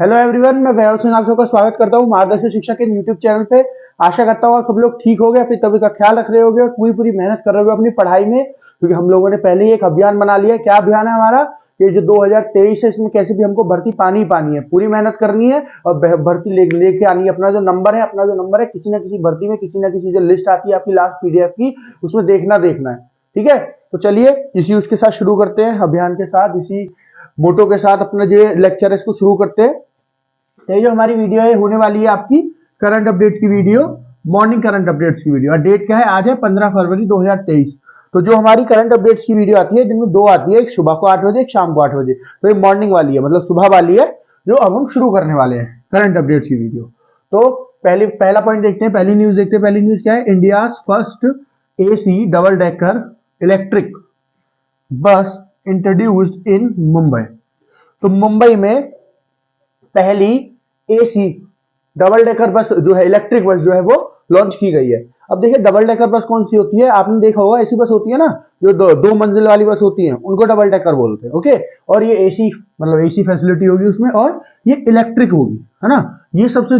Hello everyone, मैं वैभव सिंह आप सबका स्वागत करता हूँ मार्गदर्शन शिक्षा के यूट्यूब चैनल पे। आशा करता हूँ आप सब लोग ठीक हो गए, अपनी तबीयत का ख्याल रख रहे होगे और पूरी पूरी मेहनत कर रहे होगे अपनी पढ़ाई में, क्योंकि हम लोगों ने पहले ही एक अभियान बना लिया है। क्या अभियान है हमारा? कि जो 2023 है इसमें कैसे भी हमको भर्ती पानी ही पानी है, पूरी मेहनत करनी है और भर्ती लेके आनी है। अपना जो नंबर है किसी ना किसी भर्ती में, किसी ना किसी जो लिस्ट आती है आपकी लास्ट पीडीएफ की, उसमें देखना है। ठीक है, तो चलिए इसी उसके साथ शुरू करते हैं, अभियान के साथ, इसी मोटो के साथ अपना जो लेक्चर है इसको शुरू करते हैं। ये जो हमारी वीडियो है होने वाली है आपकी करंट अपडेट की वीडियो, मॉर्निंग करंट अपडेट्स की वीडियो। और डेट क्या है? आज है 15 फरवरी 2023। तो जो हमारी करंट अपडेट्स की वीडियो आती है दिन में दो आती है, एक सुबह को 8 बजे, एक शाम को 8 बजे। तो ये मॉर्निंग वाली है, मतलब सुबह वाली है, जो अब हम शुरू करने वाले हैं करंट अपडेट्स की वीडियो। तो पहला पॉइंट देखते हैं, पहली न्यूज देखते हैं। पहली न्यूज क्या है? India first AC double decker electric bus introduced in Mumbai. तो मुंबई में पहली एसी डबल डेकर बस जो है, इलेक्ट्रिक बस जो है वो लॉन्च की गई है। अब देखिए डबल डेकर बस कौन सी होती है, आपने देखा होगा ऐसी बस होती है ना जो दो मंजिल वाली बस होती है, उनको डबल डेकर बोलते हैं। ओके, और ये एसी मतलब एसी फैसिलिटी होगी उसमें, और ये इलेक्ट्रिक होगी, है ना। ये सबसे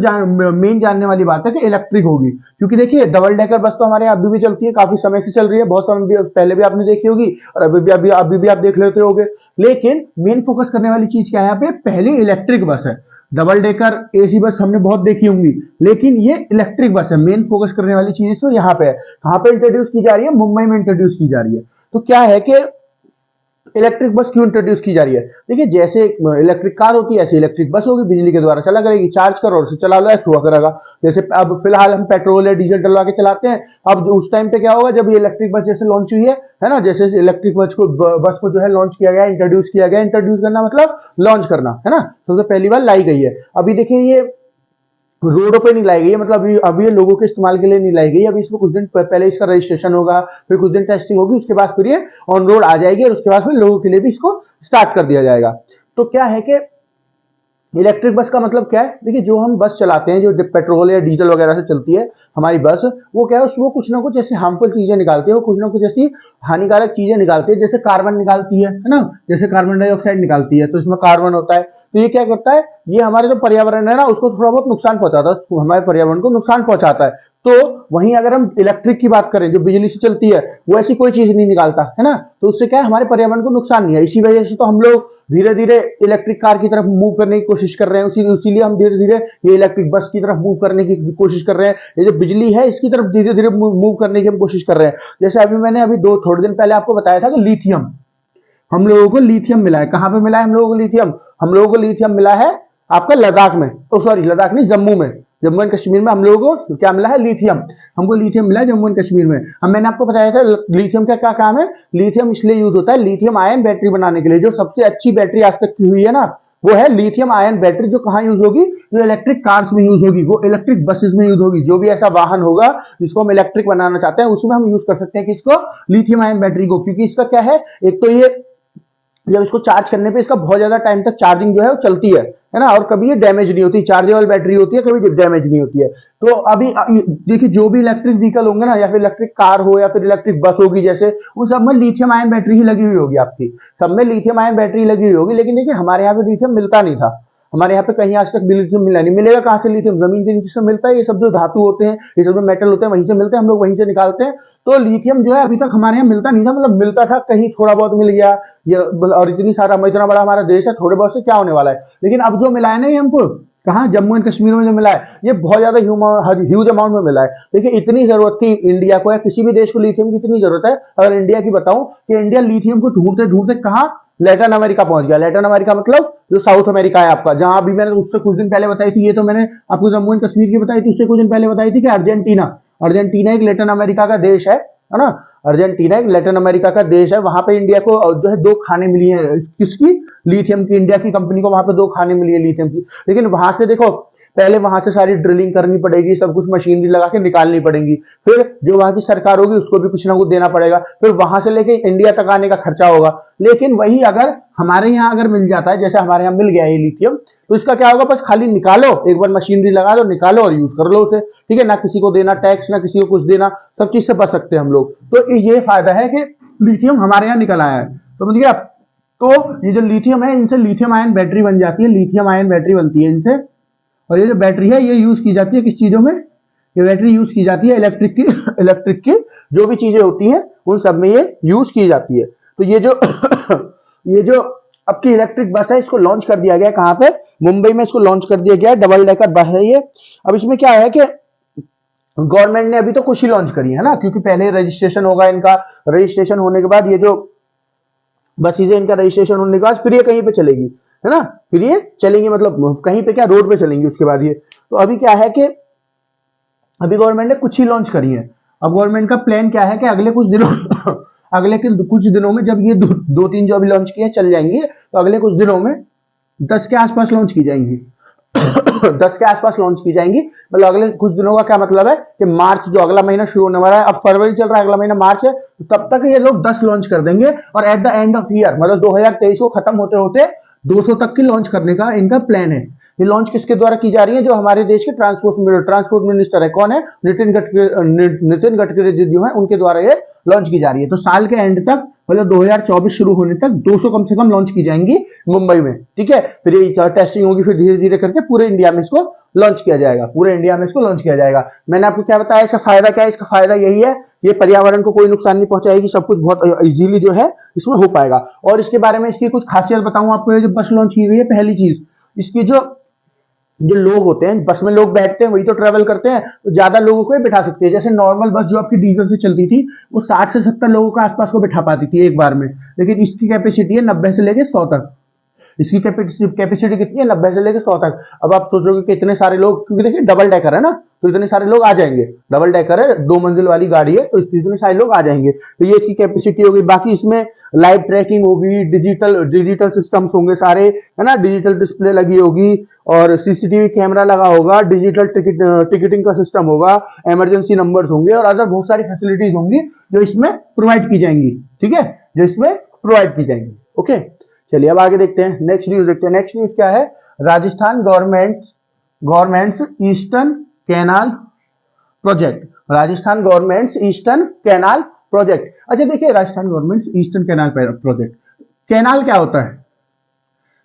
मेन जानने वाली बात है कि इलेक्ट्रिक होगी, क्योंकि देखिए डबल डेकर बस तो हमारे यहाँ अभी भी चलती है, काफी समय से चल रही है, बहुत समय भी पहले भी आपने देखी होगी और अभी भी आप देख लेते होगे। लेकिन मेन फोकस करने वाली चीज क्या है यहाँ पे? पहली इलेक्ट्रिक बस है। डबल डेकर एसी बस हमने बहुत देखी होंगी, लेकिन ये इलेक्ट्रिक बस है। मेन फोकस करने वाली चीज तो यहाँ पे है। कहाँ पे इंट्रोड्यूस की जा रही है? मुंबई में इंट्रोड्यूस की जा रही है। तो क्या है कि इलेक्ट्रिक बस क्यों इंट्रोड्यूस की जा रही है? देखिए जैसे इलेक्ट्रिक कार होती है ऐसी इलेक्ट्रिक बस होगी, बिजली के द्वारा चला करेगी, चार्ज करो और उसे चला लो, ऐसा हुआ करेगा। जैसे अब फिलहाल हम पेट्रोल या डीजल डलवा के चलाते हैं, अब उस टाइम पे क्या होगा जब ये इलेक्ट्रिक बस जैसे लॉन्च हुई है ना, जैसे इलेक्ट्रिक बस को जो है लॉन्च किया गया, इंट्रोड्यूस किया गया। इंट्रोड्यूस करना मतलब लॉन्च करना, है ना। सबसे पहली बार लाई गई है। अभी देखिए ये रोडों पे नहीं लाई गई है, मतलब अभी ये लोगों के इस्तेमाल के लिए नहीं लाई गई। अभी इसमें कुछ दिन पहले इसका रजिस्ट्रेशन होगा, फिर कुछ दिन टेस्टिंग होगी, उसके बाद फिर ये ऑन रोड आ जाएगी और उसके बाद फिर लोगों के लिए भी इसको स्टार्ट कर दिया जाएगा। तो क्या है कि इलेक्ट्रिक बस का मतलब क्या है? देखिए जो हम बस चलाते हैं, जो पेट्रोल या डीजल वगैरह से चलती है हमारी बस, वो क्या है, उसमें कुछ ना कुछ ऐसी हार्मफुल चीजें निकालती है, वो कुछ ना कुछ ऐसी हानिकारक चीजें निकालती है। जैसे कार्बन निकालती है ना, जैसे कार्बन डाइऑक्साइड निकालती है, तो इसमें कार्बन होता है। तो ये क्या करता है? ये हमारे जो पर्यावरण है ना उसको थोड़ा बहुत नुकसान पहुंचाता है, हमारे पर्यावरण को नुकसान पहुंचाता है। तो वहीं अगर हम इलेक्ट्रिक की बात करें जो बिजली से चलती है, वो ऐसी कोई चीज नहीं निकालता, है ना। तो उससे क्या है, हमारे पर्यावरण को नुकसान नहीं है। इसी वजह से तो हम लोग धीरे धीरे इलेक्ट्रिक कार की तरफ मूव करने की कोशिश कर रहे हैं। इसीलिए हम धीरे धीरे ये इलेक्ट्रिक बस की तरफ मूव करने की कोशिश कर रहे हैं। ये जो बिजली है इसकी तरफ धीरे धीरे मूव करने की हम कोशिश कर रहे हैं। जैसे मैंने थोड़े दिन पहले आपको बताया था कि लिथियम, हम लोगों को लिथियम मिला है। कहां पे मिला है हम लोगों को लिथियम? हम लोगों को लिथियम मिला है आपका लद्दाख में, सॉरी लद्दाख नहीं, जम्मू में, जम्मू एंड कश्मीर में हम लोगों को क्या मिला है? लिथियम। हमको लिथियम मिला है जम्मू एंड कश्मीर में। अब मैंने आपको बताया था लिथियम का क्या काम है। लिथियम इसलिए यूज होता है लिथियम आयन बैटरी बनाने के लिए। जो सबसे अच्छी बैटरी आज तक की हुई है ना, वो है लिथियम आयन बैटरी। जो कहां यूज होगी? जो इलेक्ट्रिक कार्स में यूज होगी, वो इलेक्ट्रिक बसेस में यूज होगी। जो भी ऐसा वाहन होगा जिसको हम इलेक्ट्रिक बनाना चाहते हैं, उसमें हम यूज कर सकते हैं किसको? लिथियम आयन बैटरी को। क्योंकि इसका क्या है, एक तो ये जब इसको चार्ज करने पे इसका बहुत ज्यादा टाइम तक चार्जिंग जो है वो चलती है ना, और कभी ये डैमेज नहीं होती। चार्जेबल बैटरी होती है, कभी डैमेज नहीं होती है। तो अभी देखिए जो भी इलेक्ट्रिक व्हीकल होंगे ना, या फिर इलेक्ट्रिक कार हो या फिर इलेक्ट्रिक बस होगी, जैसे उन सब में लिथियम आयन बैटरी ही लगी हुई होगी आपकी, सब में लिथियम आयन बैटरी लगी हुई होगी। लेकिन देखिए हमारे यहाँ पे लिथियम मिलता नहीं था, हमारे यहाँ पे कहीं आज तक लिथियम मिला नहीं। मिलेगा कहाँ से लिथियम? जमीन के नीचे से मिलता है। ये सब जो धातु होते हैं, ये सब जो मेटल होते हैं, वहीं से मिलते हैं, हम लोग वहीं से निकालते हैं। तो लिथियम जो है अभी तक हमारे यहाँ मिलता नहीं था, मतलब मिलता था कहीं थोड़ा बहुत मिल गया ये, और इतना बड़ा हमारा देश है, थोड़े बहुत से क्या होने वाला है। लेकिन अब जो मिला है ना ये हमको, कहाँ? जम्मू एंड कश्मीर में जो मिला है, ये बहुत ज्यादा ह्यूज अमाउंट में मिला है। देखिए इतनी जरूरत थी इंडिया को या किसी भी देश को लिथियम की इतनी जरूरत है। अगर इंडिया की बताऊं कि इंडिया लिथियम को ढूंढते ढूंढते कहाँ लैटिन अमेरिका पहुंच गया। लैटिन अमेरिका मतलब जो साउथ अमेरिका है आपका, जहां अभी मैंने उससे कुछ दिन पहले बताई थी, ये तो मैंने आपको जम्मू एंड कश्मीर की बताई थी, उससे कुछ दिन पहले बताई थी कि अर्जेंटीना, अर्जेंटीना एक लैटिन अमेरिका का देश है ना। अर्जेंटीना एक लैटिन अमेरिका का देश है। वहां पे इंडिया को जो है 2 खाने मिली है, किसकी? लिथियम की। इंडिया की कंपनी को वहां पे 2 खाने मिली है लिथियम की। लेकिन वहां से देखो, पहले वहां से सारी ड्रिलिंग करनी पड़ेगी, सब कुछ मशीनरी लगा के निकालनी पड़ेगी, फिर जो वहां की सरकार होगी उसको भी कुछ ना कुछ देना पड़ेगा, फिर वहां से लेके इंडिया तक आने का खर्चा होगा। लेकिन वही अगर हमारे यहाँ अगर मिल जाता है, जैसे हमारे यहाँ मिल गया है लिथियम, तो इसका क्या होगा? बस खाली निकालो, एक बार मशीनरी लगा लो, निकालो और यूज कर लो उसे। ठीक है ना, किसी को देना टैक्स, ना किसी को कुछ देना, सब चीज से बच सकते हैं हम लोग। तो ये फायदा है कि लिथियम हमारे यहाँ निकल आया है, समझ गए आप। तो ये जो लिथियम है, इनसे लिथियम आयन बैटरी बन जाती है, लिथियम आयन बैटरी बनती है इनसे। और ये जो बैटरी है ये यूज की जाती है किस चीजों में, ये बैटरी यूज की जाती है इलेक्ट्रिक की इलेक्ट्रिक की जो भी चीजें होती हैं उन सब में ये यूज की जाती है। तो ये जो ये जो आपकी इलेक्ट्रिक बस है इसको लॉन्च कर दिया गया है, कहां पे, मुंबई में इसको लॉन्च कर दिया गया है। डबल डेकर बस है ये। अब इसमें क्या है कि गवर्नमेंट ने अभी तो कुछ ही लॉन्च करी है ना, क्योंकि पहले रजिस्ट्रेशन होगा इनका, रजिस्ट्रेशन होने के बाद ये जो बसेज है इनका रजिस्ट्रेशन होने के बाद फिर ये कहीं पे चलेगी, है ना, फिर ये चलेंगी, मतलब कहीं पे क्या रोड पे चलेंगी उसके बाद ये। तो अभी क्या है कि अभी गवर्नमेंट ने कुछ ही लॉन्च करी है। अब गवर्नमेंट का प्लान क्या है कि अगले कुछ दिनों अगले कुछ दिनों में जब ये दो तीन जो अभी लॉन्च किए चल जाएंगे, तो अगले कुछ दिनों में 10 के आसपास लॉन्च की जाएंगी 10 के आसपास लॉन्च की जाएंगी। मतलब अगले कुछ दिनों का क्या मतलब है कि मार्च जो अगला महीना शुरू होने वाला है, अब फरवरी चल रहा है, अगला महीना मार्च है, तो तब तक ये लोग 10 लॉन्च कर देंगे। और at the end of year मतलब 2023 को खत्म होते होते 200 तक की लॉन्च करने का इनका प्लान है। ये लॉन्च किसके द्वारा की जा रही है, जो हमारे देश के ट्रांसपोर्ट मिनिस्टर है, कौन है, नितिन गडकरी जी जो है उनके द्वारा ये लॉन्च की जा रही है। तो साल के एंड तक मतलब 2024 शुरू होने तक 200 कम से कम लॉन्च की जाएंगी मुंबई में, ठीक है। फिर ये टेस्टिंग होगी, फिर धीरे धीरे करके पूरे इंडिया में इसको लॉन्च किया जाएगा, पूरे इंडिया में इसको लॉन्च किया जाएगा। मैंने आपको क्या बताया, इसका फायदा क्या है, इसका फायदा यही है, ये पर्यावरण को कोई नुकसान नहीं पहुंचाएगी, सब कुछ बहुत इजीली जो है इसमें हो पाएगा। और इसके बारे में इसकी कुछ खासियत बताऊं आपको, जो बस लॉन्च की गई है, पहली चीज इसकी जो लोग होते हैं बस में, लोग बैठते हैं वही तो ट्रेवल करते हैं, तो ज्यादा लोगों को बिठा सकते हैं। जैसे नॉर्मल बस जो आपकी डीजल से चलती थी वो 60 से 70 लोगों के आसपास को बिठा पाती थी एक बार में, लेकिन इसकी कैपेसिटी है 90 से लेके 100 तक। इसकी कैपेसिटी कितनी है, 90 से लेकर 100 तक। अब आप सोचोगे कि इतने सारे लोग, क्योंकि देखिए डबल डेकर है ना, तो इतने सारे लोग आ जाएंगे, डबल डेकर है, 2 मंजिल वाली गाड़ी है, तो इतने सारे लोग आ जाएंगे। तो ये इसकी कैपेसिटी होगी। बाकी इसमें लाइव ट्रैकिंग होगी, डिजिटल सिस्टम्स होंगे सारे, है ना, डिजिटल डिस्प्ले लगी होगी और सीसीटीवी कैमरा लगा होगा, डिजिटल टिकटिंग का सिस्टम होगा, इमरजेंसी नंबर्स होंगे और अदर बहुत सारी फैसिलिटीज होंगी जो इसमें प्रोवाइड की जाएंगी, ठीक है, जो इसमें प्रोवाइड की जाएंगी। ओके, चलिए अब आगे देखते हैं, नेक्स्ट न्यूज देखते हैं। नेक्स्ट न्यूज क्या है, Rajasthan governments eastern canal project, Rajasthan governments eastern canal project. अच्छा देखिए, Rajasthan governments eastern canal project, canal क्या होता है,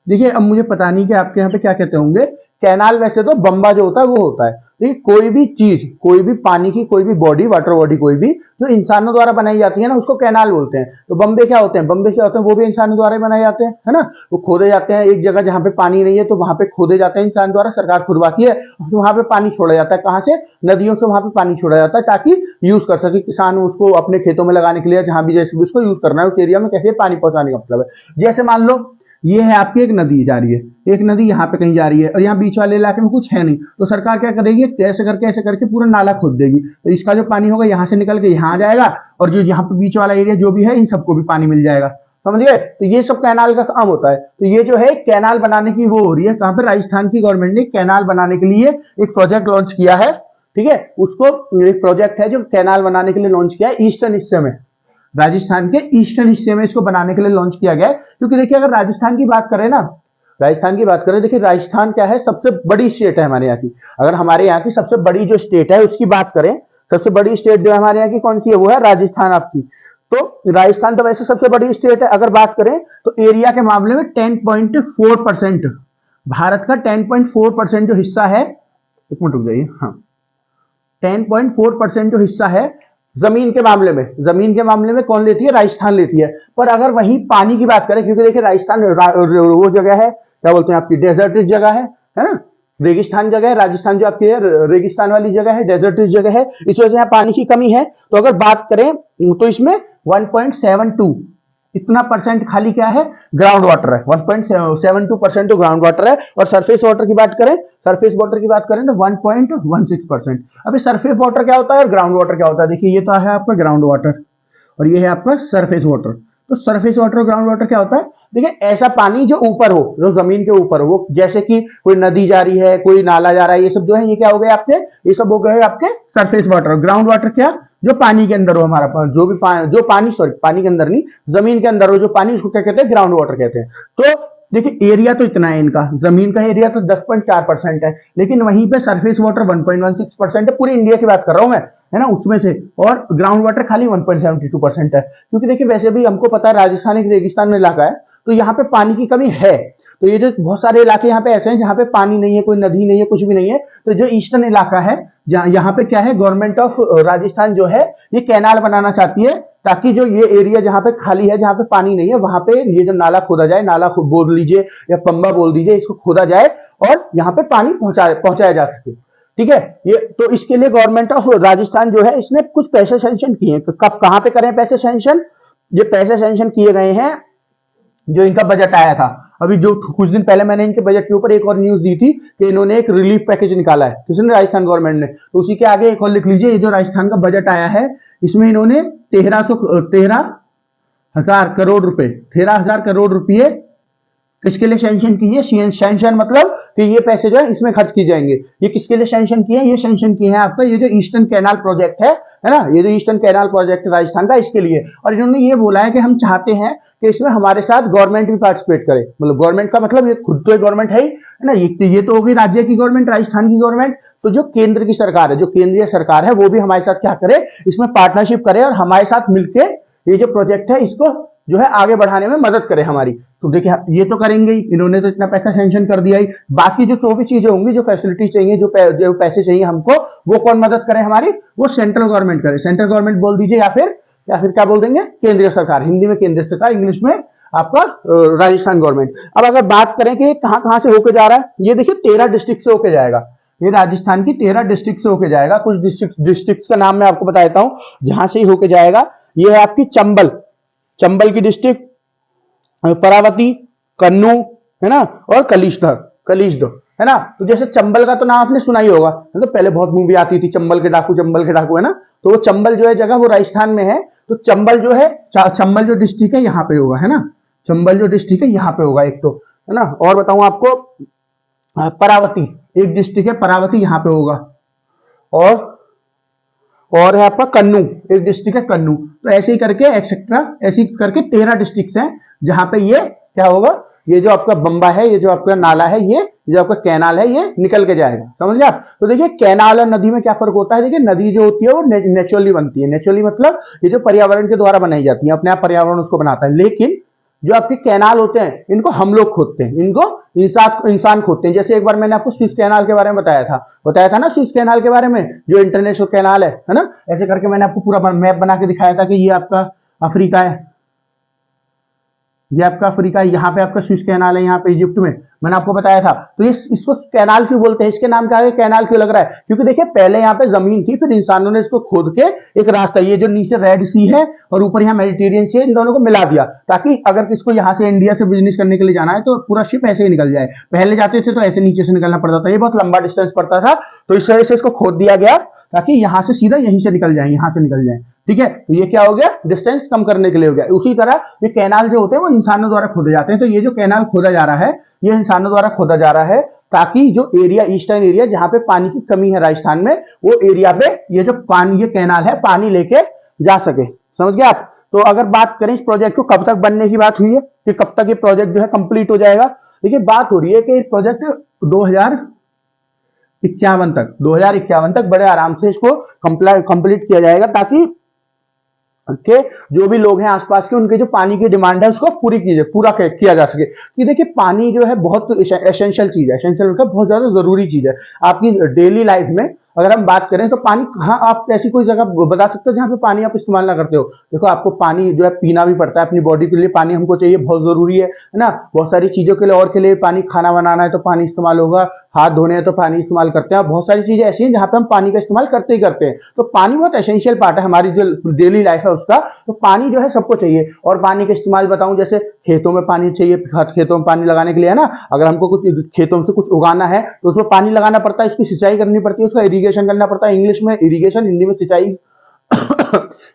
देखिए अब मुझे पता नहीं कि आपके यहाँ पे क्या कहते होंगे। कैनाल वैसे तो बम्बा जो होता है वो होता है, देखिए कोई भी चीज, कोई भी पानी की कोई भी बॉडी, वाटर बॉडी कोई भी जो इंसानों द्वारा बनाई जाती है ना, उसको कैनाल बोलते हैं। तो बम्बे क्या होते हैं, बम्बे क्या होते हैं, वो भी इंसानों द्वारा बनाए जाते हैं, है ना। वो खोदे जाते हैं एक जगह जहां पे पानी नहीं है, तो वहां पे खोदे जाते हैं इंसान द्वारा, सरकार खुदवाती है, तो वहां पे पानी छोड़ा जाता है, कहां से, नदियों से वहां पे पानी छोड़ा जाता है, ताकि यूज कर सके किसान उसको अपने खेतों में लगाने के लिए, जहां भी जैसे भी उसको यूज करना है, उस एरिया में कैसे पानी पहुंचाने का मतलब है। जैसे मान लो ये है आपकी एक नदी जा रही है, एक नदी यहाँ पे कहीं जा रही है और यहाँ बीच वाले इलाके में कुछ है नहीं, तो सरकार क्या करेगी, ऐसे करके पूरा नाला खोद देगी, तो इसका जो पानी होगा यहाँ से निकल के यहाँ आ जाएगा और जो यहाँ पे बीच वाला एरिया जो भी है इन सबको भी पानी मिल जाएगा, समझ गए। तो ये सब कैनाल का काम होता है। तो ये जो है कैनाल बनाने की वो हो रही है, कहां पे, राजस्थान की गवर्नमेंट ने कैनाल बनाने के लिए एक प्रोजेक्ट लॉन्च किया है, ठीक है। उसको एक प्रोजेक्ट है जो कैनाल बनाने के लिए लॉन्च किया है ईस्टर्न हिस्से में, राजस्थान के ईस्टर्न हिस्से में इसको बनाने के लिए लॉन्च किया गया है। क्योंकि देखिए अगर राजस्थान की बात करें ना, राजस्थान की बात करें, देखिए राजस्थान क्या है, सबसे बड़ी स्टेट है हमारे यहाँ की। अगर हमारे यहाँ की सबसे बड़ी जो स्टेट है उसकी बात करें, सबसे बड़ी स्टेट जो है हमारे यहाँ की कौन सी है, वो है राजस्थान आपकी। तो राजस्थान तो वैसे सबसे बड़ी स्टेट है। अगर बात करें तो एरिया के मामले में 10.4%, भारत का 10.4% जो हिस्सा है, एक मिनट रुक जाइए, हाँ, 10.4% जो हिस्सा है जमीन के मामले में, जमीन के मामले में कौन लेती है, राजस्थान लेती है। पर अगर वहीं पानी की बात करें, क्योंकि देखिए राजस्थान वो जगह है, क्या बोलते हैं आपकी, डेजर्ट जगह है ना, रेगिस्तान जगह है। राजस्थान जो आपकी है रेगिस्तान वाली जगह है, डेजर्ट जगह है, इस वजह से यहाँ पानी की कमी है। तो अगर बात करें तो इसमें 1.72 इतना परसेंट खाली क्या है, ग्राउंड वाटर है, 1.72% तो ग्राउंड वाटर है। और सरफेस वाटर की बात करें, सरफेस वाटर की बात करें तो 1.16%। अभी सरफेस वाटर क्या होता है और ग्राउंड वाटर क्या होता है, देखिए ये तो है आपका ग्राउंड वाटर और ये है आपका सरफेस वाटर। तो सरफेस वाटर और ग्राउंड वाटर क्या होता है, देखिए ऐसा पानी जो ऊपर हो, जो जमीन के ऊपर हो, वो जैसे कि कोई नदी जा रही है, कोई नाला जा रहा है, ये सब जो है ये क्या हो गए आपके, ये सब हो गए आपके सरफेस वाटर। ग्राउंड वाटर क्या, जो पानी के अंदर हो, हमारा जो भी जो पानी, सॉरी पानी के अंदर नहीं, जमीन के अंदर हो जो पानी, उसको क्या कहते हैं, ग्राउंड वाटर कहते हैं। तो देखिए एरिया तो इतना है इनका, जमीन का एरिया तो 10.4% है, लेकिन वहीं पे सरफेस वाटर 1.16% है, पूरी इंडिया की बात कर रहा हूं मैं, है ना, उसमें से। और ग्राउंड वाटर खाली 1.72% है। क्योंकि देखिए वैसे भी हमको पता है राजस्थान एक रेगिस्तान में इलाका है, तो यहाँ पे पानी की कमी है। तो ये जो बहुत सारे इलाके यहाँ पे ऐसे हैं जहाँ पे पानी नहीं है, कोई नदी नहीं है, कुछ भी नहीं है। तो जो ईस्टर्न इलाका है, जहाँ यहाँ पे क्या है, गवर्नमेंट ऑफ राजस्थान जो है ये कैनाल बनाना चाहती है, ताकि जो ये एरिया जहाँ पे खाली है, जहाँ पे पानी नहीं है, वहां पे ये जो नाला खोदा जाए, नाला बोल लीजिए या पंबा बोल दीजिए, इसको खोदा जाए और यहाँ पे पानी पहुंचाया जा सके। ठीक है, ये तो इसके लिए गवर्नमेंट ऑफ राजस्थान जो है इसने कुछ पैसे सैंक्शन किए हैं। कब कहाँ पे करें पैसे सैंक्शन? ये पैसे सैंक्शन किए गए हैं जो इनका बजट आया था। अभी जो कुछ दिन पहले मैंने इनके बजट के ऊपर एक और न्यूज दी थी कि इन्होंने एक रिलीफ पैकेज निकाला है, किसने? राजस्थान गवर्नमेंट ने। तो उसी के आगे एक और लिख लीजिए, ये जो राजस्थान का बजट आया है इसमें इन्होंने 13,000 करोड़ रुपए किसके लिए सैंक्शन किए? सैंक्शन मतलब कि ये पैसे जो है इसमें खर्च किए जाएंगे। ये किसके लिए सैंक्शन किए हैं? ये सैंक्शन किए हैं आपका ये जो ईस्टर्न कैनाल प्रोजेक्ट है ना, ये जो ईस्टर्न कैनाल प्रोजेक्ट राजस्थान का, इसके लिए। और इन्होंने ये बोला है कि हम चाहते हैं कि इसमें हमारे साथ गवर्नमेंट भी पार्टिसिपेट करे। मतलब गवर्नमेंट का मतलब ये खुद तो एक गवर्नमेंट है ही, है ना, ये तो होगी राज्य की गवर्नमेंट, राजस्थान की गवर्नमेंट। तो जो केंद्र की सरकार है, जो केंद्रीय सरकार है, वो भी हमारे साथ क्या करे, इसमें पार्टनरशिप करे और हमारे साथ मिलके ये जो प्रोजेक्ट है इसको जो है आगे बढ़ाने में मदद करे हमारी। तो देखिए ये तो करेंगे ही, इन्होंने तो इतना पैसा सैंक्शन कर दिया ही। बाकी जो भी चीजें होंगी, जो फैसिलिटी चाहिए, जो पैसे चाहिए हमको, वो कौन मदद करे हमारी? वो सेंट्रल गवर्नमेंट करे। सेंट्रल गवर्नमेंट बोल दीजिए या फिर क्या बोल देंगे? केंद्रीय सरकार। हिंदी में केंद्रीय सरकार, इंग्लिश में आपका राजस्थान गवर्नमेंट। अब अगर बात करें कि कहां कहां से होके जा रहा है, ये देखिए 13 डिस्ट्रिक्ट से होके जाएगा। ये राजस्थान की 13 डिस्ट्रिक्ट से होके जाएगा। कुछ डिस्ट्रिक्ट का नाम मैं आपको बता देता हूं जहां से ही होके जाएगा। ये है आपकी चंबल की डिस्ट्रिक्ट, परावती, कन्नू, है ना, और कलिष्ठ, है ना। तो जैसे चंबल का तो नाम आपने सुना ही होगा, तो पहले बहुत मूवी आती थी, चंबल के डाकू, है ना। तो वो चंबल जो है जगह, वो राजस्थान में है। तो चंबल जो डिस्ट्रिक्ट है यहाँ पे होगा, है ना। चंबल जो डिस्ट्रिक्ट है यहाँ पे होगा एक तो, है ना। और बताऊं आपको, परावती एक डिस्ट्रिक्ट है, परावती यहाँ पे होगा। और है आपका कन्नू, एक डिस्ट्रिक्ट है कन्नू। तो ऐसे ही करके एक्सेट्रा, ऐसे ही करके 13 डिस्ट्रिक्ट हैं जहां पे ये क्या होगा, ये जो आपका बंबा है, ये जो आपका नाला है, ये जो आपका कैनाल है, ये निकल के जाएगा। समझ गए आप? तो देखिए कैनाल और नदी में क्या फर्क होता है। देखिए नदी जो होती है वो नेचुरली बनती है। नेचुरली मतलब ये जो पर्यावरण के द्वारा बनाई जाती है, अपने आप पर्यावरण उसको बनाता है। लेकिन जो आपके कैनाल होते हैं इनको हम लोग खोदते हैं, इनको इंसान खोदते हैं। जैसे एक बार मैंने आपको स्विस कैनाल के बारे में बताया था ना, स्विस कैनाल के बारे में, जो इंटरनेशनल कैनाल है ना। ऐसे करके मैंने आपको पूरा मैप बना के दिखाया था कि ये आपका अफ्रीका है, ये आपका अफ्रीका है, यहाँ पे आपका स्विस कैनाल है, यहाँ पे इजिप्ट में, मैंने आपको बताया था। तो ये इसको कैनाल क्यों बोलते हैं, इसके नाम क्या है, कैनाल क्यों लग रहा है? क्योंकि देखिए पहले यहाँ पे जमीन थी, फिर इंसानों ने इसको खोद के एक रास्ता, ये जो नीचे रेड सी है और ऊपर यहाँ मेडिटेरियन सी है, इन दोनों को मिला दिया, ताकि अगर किसको यहाँ से इंडिया से बिजनेस करने के लिए जाना है तो पूरा शिप ऐसे ही निकल जाए। पहले जाते थे तो ऐसे नीचे से निकलना पड़ता था, ये बहुत लंबा डिस्टेंस पड़ता था। तो इस वजह से इसको खोद दिया गया ताकि यहाँ से सीधा यहीं से निकल जाए, यहाँ से निकल जाए। ठीक है, तो ये क्या हो गया, डिस्टेंस कम करने के लिए हो गया। उसी तरह ये कैनाल जो होते हैं वो इंसानों द्वारा खोदे जाते हैं। तो ये जो कैनाल खोदा जा रहा है, ये इंसानों द्वारा खोदा जा रहा है, ताकि जो एरिया, ईस्टर्न एरिया जहां पे पानी की कमी है राजस्थान में, वो एरिया पे ये जो पानी, ये कैनाल है, पानी लेके जा सके। समझ गए आप? तो अगर बात करें इस प्रोजेक्ट को कब तक बनने की बात हुई है, कि कब तक ये प्रोजेक्ट जो है कंप्लीट हो जाएगा। देखिए बात हो रही है कि प्रोजेक्ट 2051 तक बड़े आराम से इसको कंप्लीट किया जाएगा, ताकि के जो भी लोग हैं आसपास के, उनके जो पानी की डिमांड है उसको पूरा किया जा सके। कि देखिए पानी जो है बहुत एसेंशियल चीज है, एसेंशियल मतलब बहुत ज्यादा जरूरी चीज है आपकी डेली लाइफ में। अगर हम बात करें तो पानी कहाँ, आप ऐसी कोई जगह बता सकते हो जहां पे पानी आप इस्तेमाल ना करते हो? देखो आपको पानी जो है पीना भी पड़ता है, अपनी बॉडी के लिए पानी हमको चाहिए, बहुत जरूरी है ना। बहुत सारी चीजों के लिए और के लिए पानी, खाना बनाना है तो पानी इस्तेमाल होगा, हाथ धोने हैं तो पानी इस्तेमाल करते हैं। बहुत सारी चीजें ऐसी हैं जहां पे हम पानी का इस्तेमाल करते ही करते हैं। तो पानी बहुत एसेंशियल पार्ट है हमारी जो डेली लाइफ है उसका। तो पानी जो है सबको चाहिए। और पानी का इस्तेमाल बताऊं, जैसे खेतों में पानी चाहिए, खेतों में पानी लगाने के लिए, है ना। अगर हमको कुछ खेतों से कुछ उगाना है तो उसमें पानी लगाना पड़ता है, इसकी सिंचाई करनी पड़ती है, उसका इरिगेशन करना पड़ता है। इंग्लिश में इरिगेशन, हिंदी में सिंचाई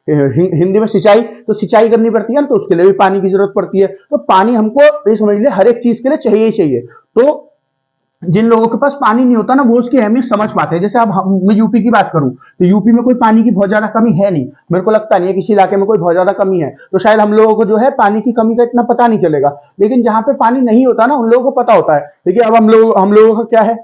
हिंदी में सिंचाई, तो सिंचाई करनी पड़ती है ना, तो उसके लिए भी पानी की जरूरत पड़ती है। तो पानी हमको ये समझ लिया हर एक चीज के लिए चाहिए ही चाहिए। तो जिन लोगों के पास पानी नहीं होता ना, वो उसकी अहमियत समझ पाते हैं। जैसे अब मैं यूपी की बात करूं तो यूपी में कोई पानी की बहुत ज्यादा कमी है नहीं, मेरे को लगता नहीं है किसी इलाके में कोई बहुत ज्यादा कमी है। तो शायद हम लोगों को जो है पानी की कमी का इतना पता नहीं चलेगा। लेकिन जहां पे पानी नहीं होता ना, उन लोगों को पता होता है। देखिए अब हम लोगों का क्या है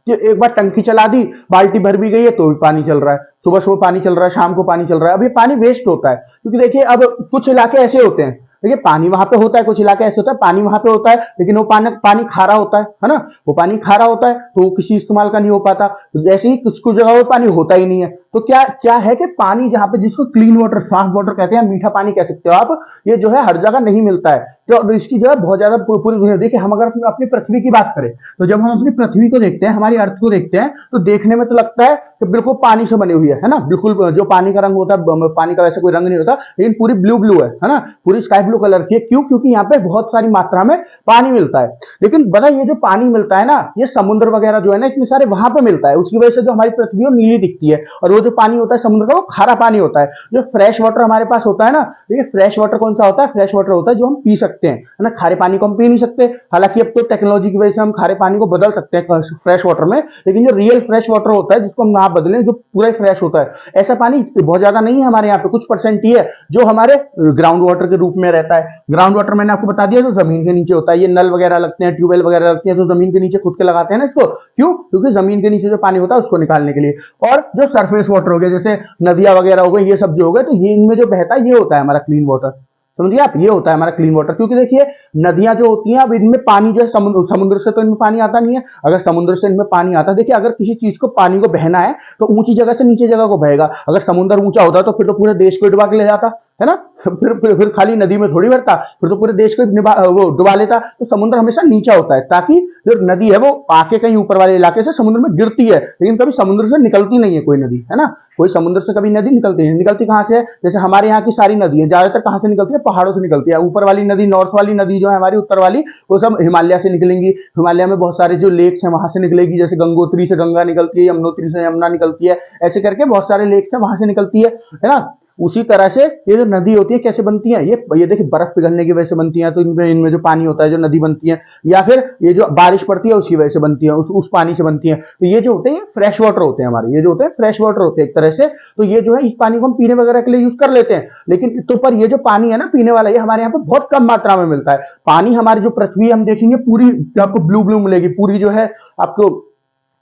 कि एक बार टंकी चला दी, बाल्टी भर भी गई है तो भी पानी चल रहा है, सुबह सुबह पानी चल रहा है, शाम को पानी चल रहा है। अब ये पानी वेस्ट होता है, क्योंकि देखिए अब कुछ इलाके ऐसे होते हैं देखिए पानी वहां पे होता है, कुछ इलाके ऐसे होता है पानी वहां पे होता है लेकिन वो पानी पानी खारा होता है ना, वो पानी खारा होता है तो वो किसी इस्तेमाल का नहीं हो पाता। तो जैसे ही कुछ कुछ जगह वो पानी होता ही नहीं है, तो क्या क्या है कि पानी जहां पे जिसको क्लीन वाटर साफ वाटर कहते हैं, मीठा पानी कह सकते हो आप, ये जो है हर जगह नहीं मिलता है। तो इसकी जो है बहुत ज्यादा पूरी दुनिया, देखिए हम अगर अपनी पृथ्वी की बात करें तो जब हम अपनी पृथ्वी को देखते हैं, हमारी अर्थ को देखते हैं, तो देखने में तो लगता है कि बिल्कुल पानी से बनी हुई है ना, बिल्कुल जो पानी का रंग होता है, पानी का वैसे कोई रंग नहीं होता, लेकिन पूरी ब्लू ब्लू है ना, पूरी स्काई ब्लू कलर की है। क्यों? क्योंकि यहाँ पे बहुत सारी मात्रा में पानी मिलता है। लेकिन बड़ा ये जो पानी मिलता है ना, ये समुद्र वगैरह जो है ना, इतने सारे वहां पे मिलता है, उसकी वजह से जो हमारी पृथ्वी है नीली दिखती है, और वो जो पानी होता है समुद्र का वो खारा पानी होता है। जो फ्रेश वाटर हमारे पास होता है ना, ये फ्रेश वाटर कौन सा होता है? फ्रेश वाटर होता है जो हम पी सकते हैं, है ना। खारे पानी को हम पी नहीं सकते, हालांकि अब तो टेक्नोलॉजी की वजह से हम खारे पानी को बदल सकते हैं फ्रेश वाटर में, लेकिन जो रियल फ्रेश वाटर होता है जिसको हम ना बदलें, जो पूरा फ्रेश होता है, ऐसा पानी बहुत ज्यादा नहीं है हमारे यहाँ पे, कुछ परसेंट ही है जो हमारे ग्राउंड वाटर के रूप में रहता है। ग्राउंड वाटर मैंने आपको बता दिया जो जमीन के नीचे होता है, ये नल वगैरह लगते हैं, ट्यूबवेल वगैरह लगते हैं, जो जमीन के नीचे खुद के लगाते हैं ना इसको, क्यों? क्योंकि जमीन के नीचे जो पानी होता है उसको निकालने के लिए। और जो सरफेस वाटर हो गया, जैसे नदियां वगैरह हो गई, ये सब जो हो गए, तो ये इनमें जो बहता है ये होता है हमारा क्लीन वाटर, समझिए आप, ये होता है हमारा क्लीन वाटर। क्योंकि देखिए नदियां जो होती हैं, अब इनमें पानी जो है समुद्र से तो इनमें पानी आता नहीं है, अगर समुद्र से इनमें पानी आता है, देखिए अगर किसी चीज को पानी को बहना है तो ऊंची जगह से नीचे जगह को बहेगा, अगर समुद्र ऊंचा होता तो फिर तो पूरे देश को डुबा के ले जाता, है ना। फिर खाली नदी में थोड़ी भरता, फिर तो पूरे देश को वो डुबा लेता। तो समुद्र हमेशा नीचा होता है, ताकि जो नदी है वो आके कहीं ऊपर वाले इलाके से समुद्र में गिरती है, लेकिन कभी समुद्र से निकलती नहीं है कोई नदी, है ना। कोई समुद्र से कभी नदी निकलती नहीं, निकलती कहां से है? जैसे हमारे यहाँ की सारी नदी है ज्यादातर कहां से निकलती है? पहाड़ों से निकलती है। ऊपर वाली नदी, नॉर्थ वाली नदी जो है हमारी, उत्तर वाली, वो सब हिमालय से निकलेंगी। हिमालय में बहुत सारे जो लेक्स हैं वहां से निकलेगी, जैसे गंगोत्री से गंगा निकलती है, यमुनोत्री से यमुना निकलती है, ऐसे करके बहुत सारे लेक्स है वहां से निकलती है ना। उसी तरह से ये जो नदी होती है कैसे बनती है? ये देखिए बर्फ पिघलने की वजह से बनती है, तो इनमें जो पानी होता है जो नदी बनती है, या फिर ये जो बारिश पड़ती है उसकी वजह से बनती है, उस पानी से बनती है। तो ये जो होते हैं फ्रेश वाटर होते हैं हमारे, ये जो होते हैं फ्रेश वाटर होते हैं एक तरह से। तो ये जो है इस पानी को हम पीने वगैरह के लिए यूज कर लेते हैं, लेकिन तो पर ये जो पानी है ना पीने वाला, ये हमारे यहाँ पे बहुत कम मात्रा में मिलता है। पानी हमारी जो पृथ्वी हम देखेंगे पूरी आपको ब्लू ब्लू मिलेगी, पूरी जो है आपको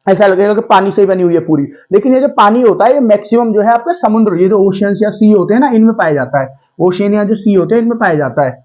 ऐसा लगेगा कि पानी से ही बनी हुई है पूरी। लेकिन ये जो पानी होता है ये मैक्सिमम जो है आपका समुद्र, ये जो ओशियंस या सी होते हैं ना, इनमें पाया जाता है। ओशियन या जो सी होते हैं इनमें पाया जाता है।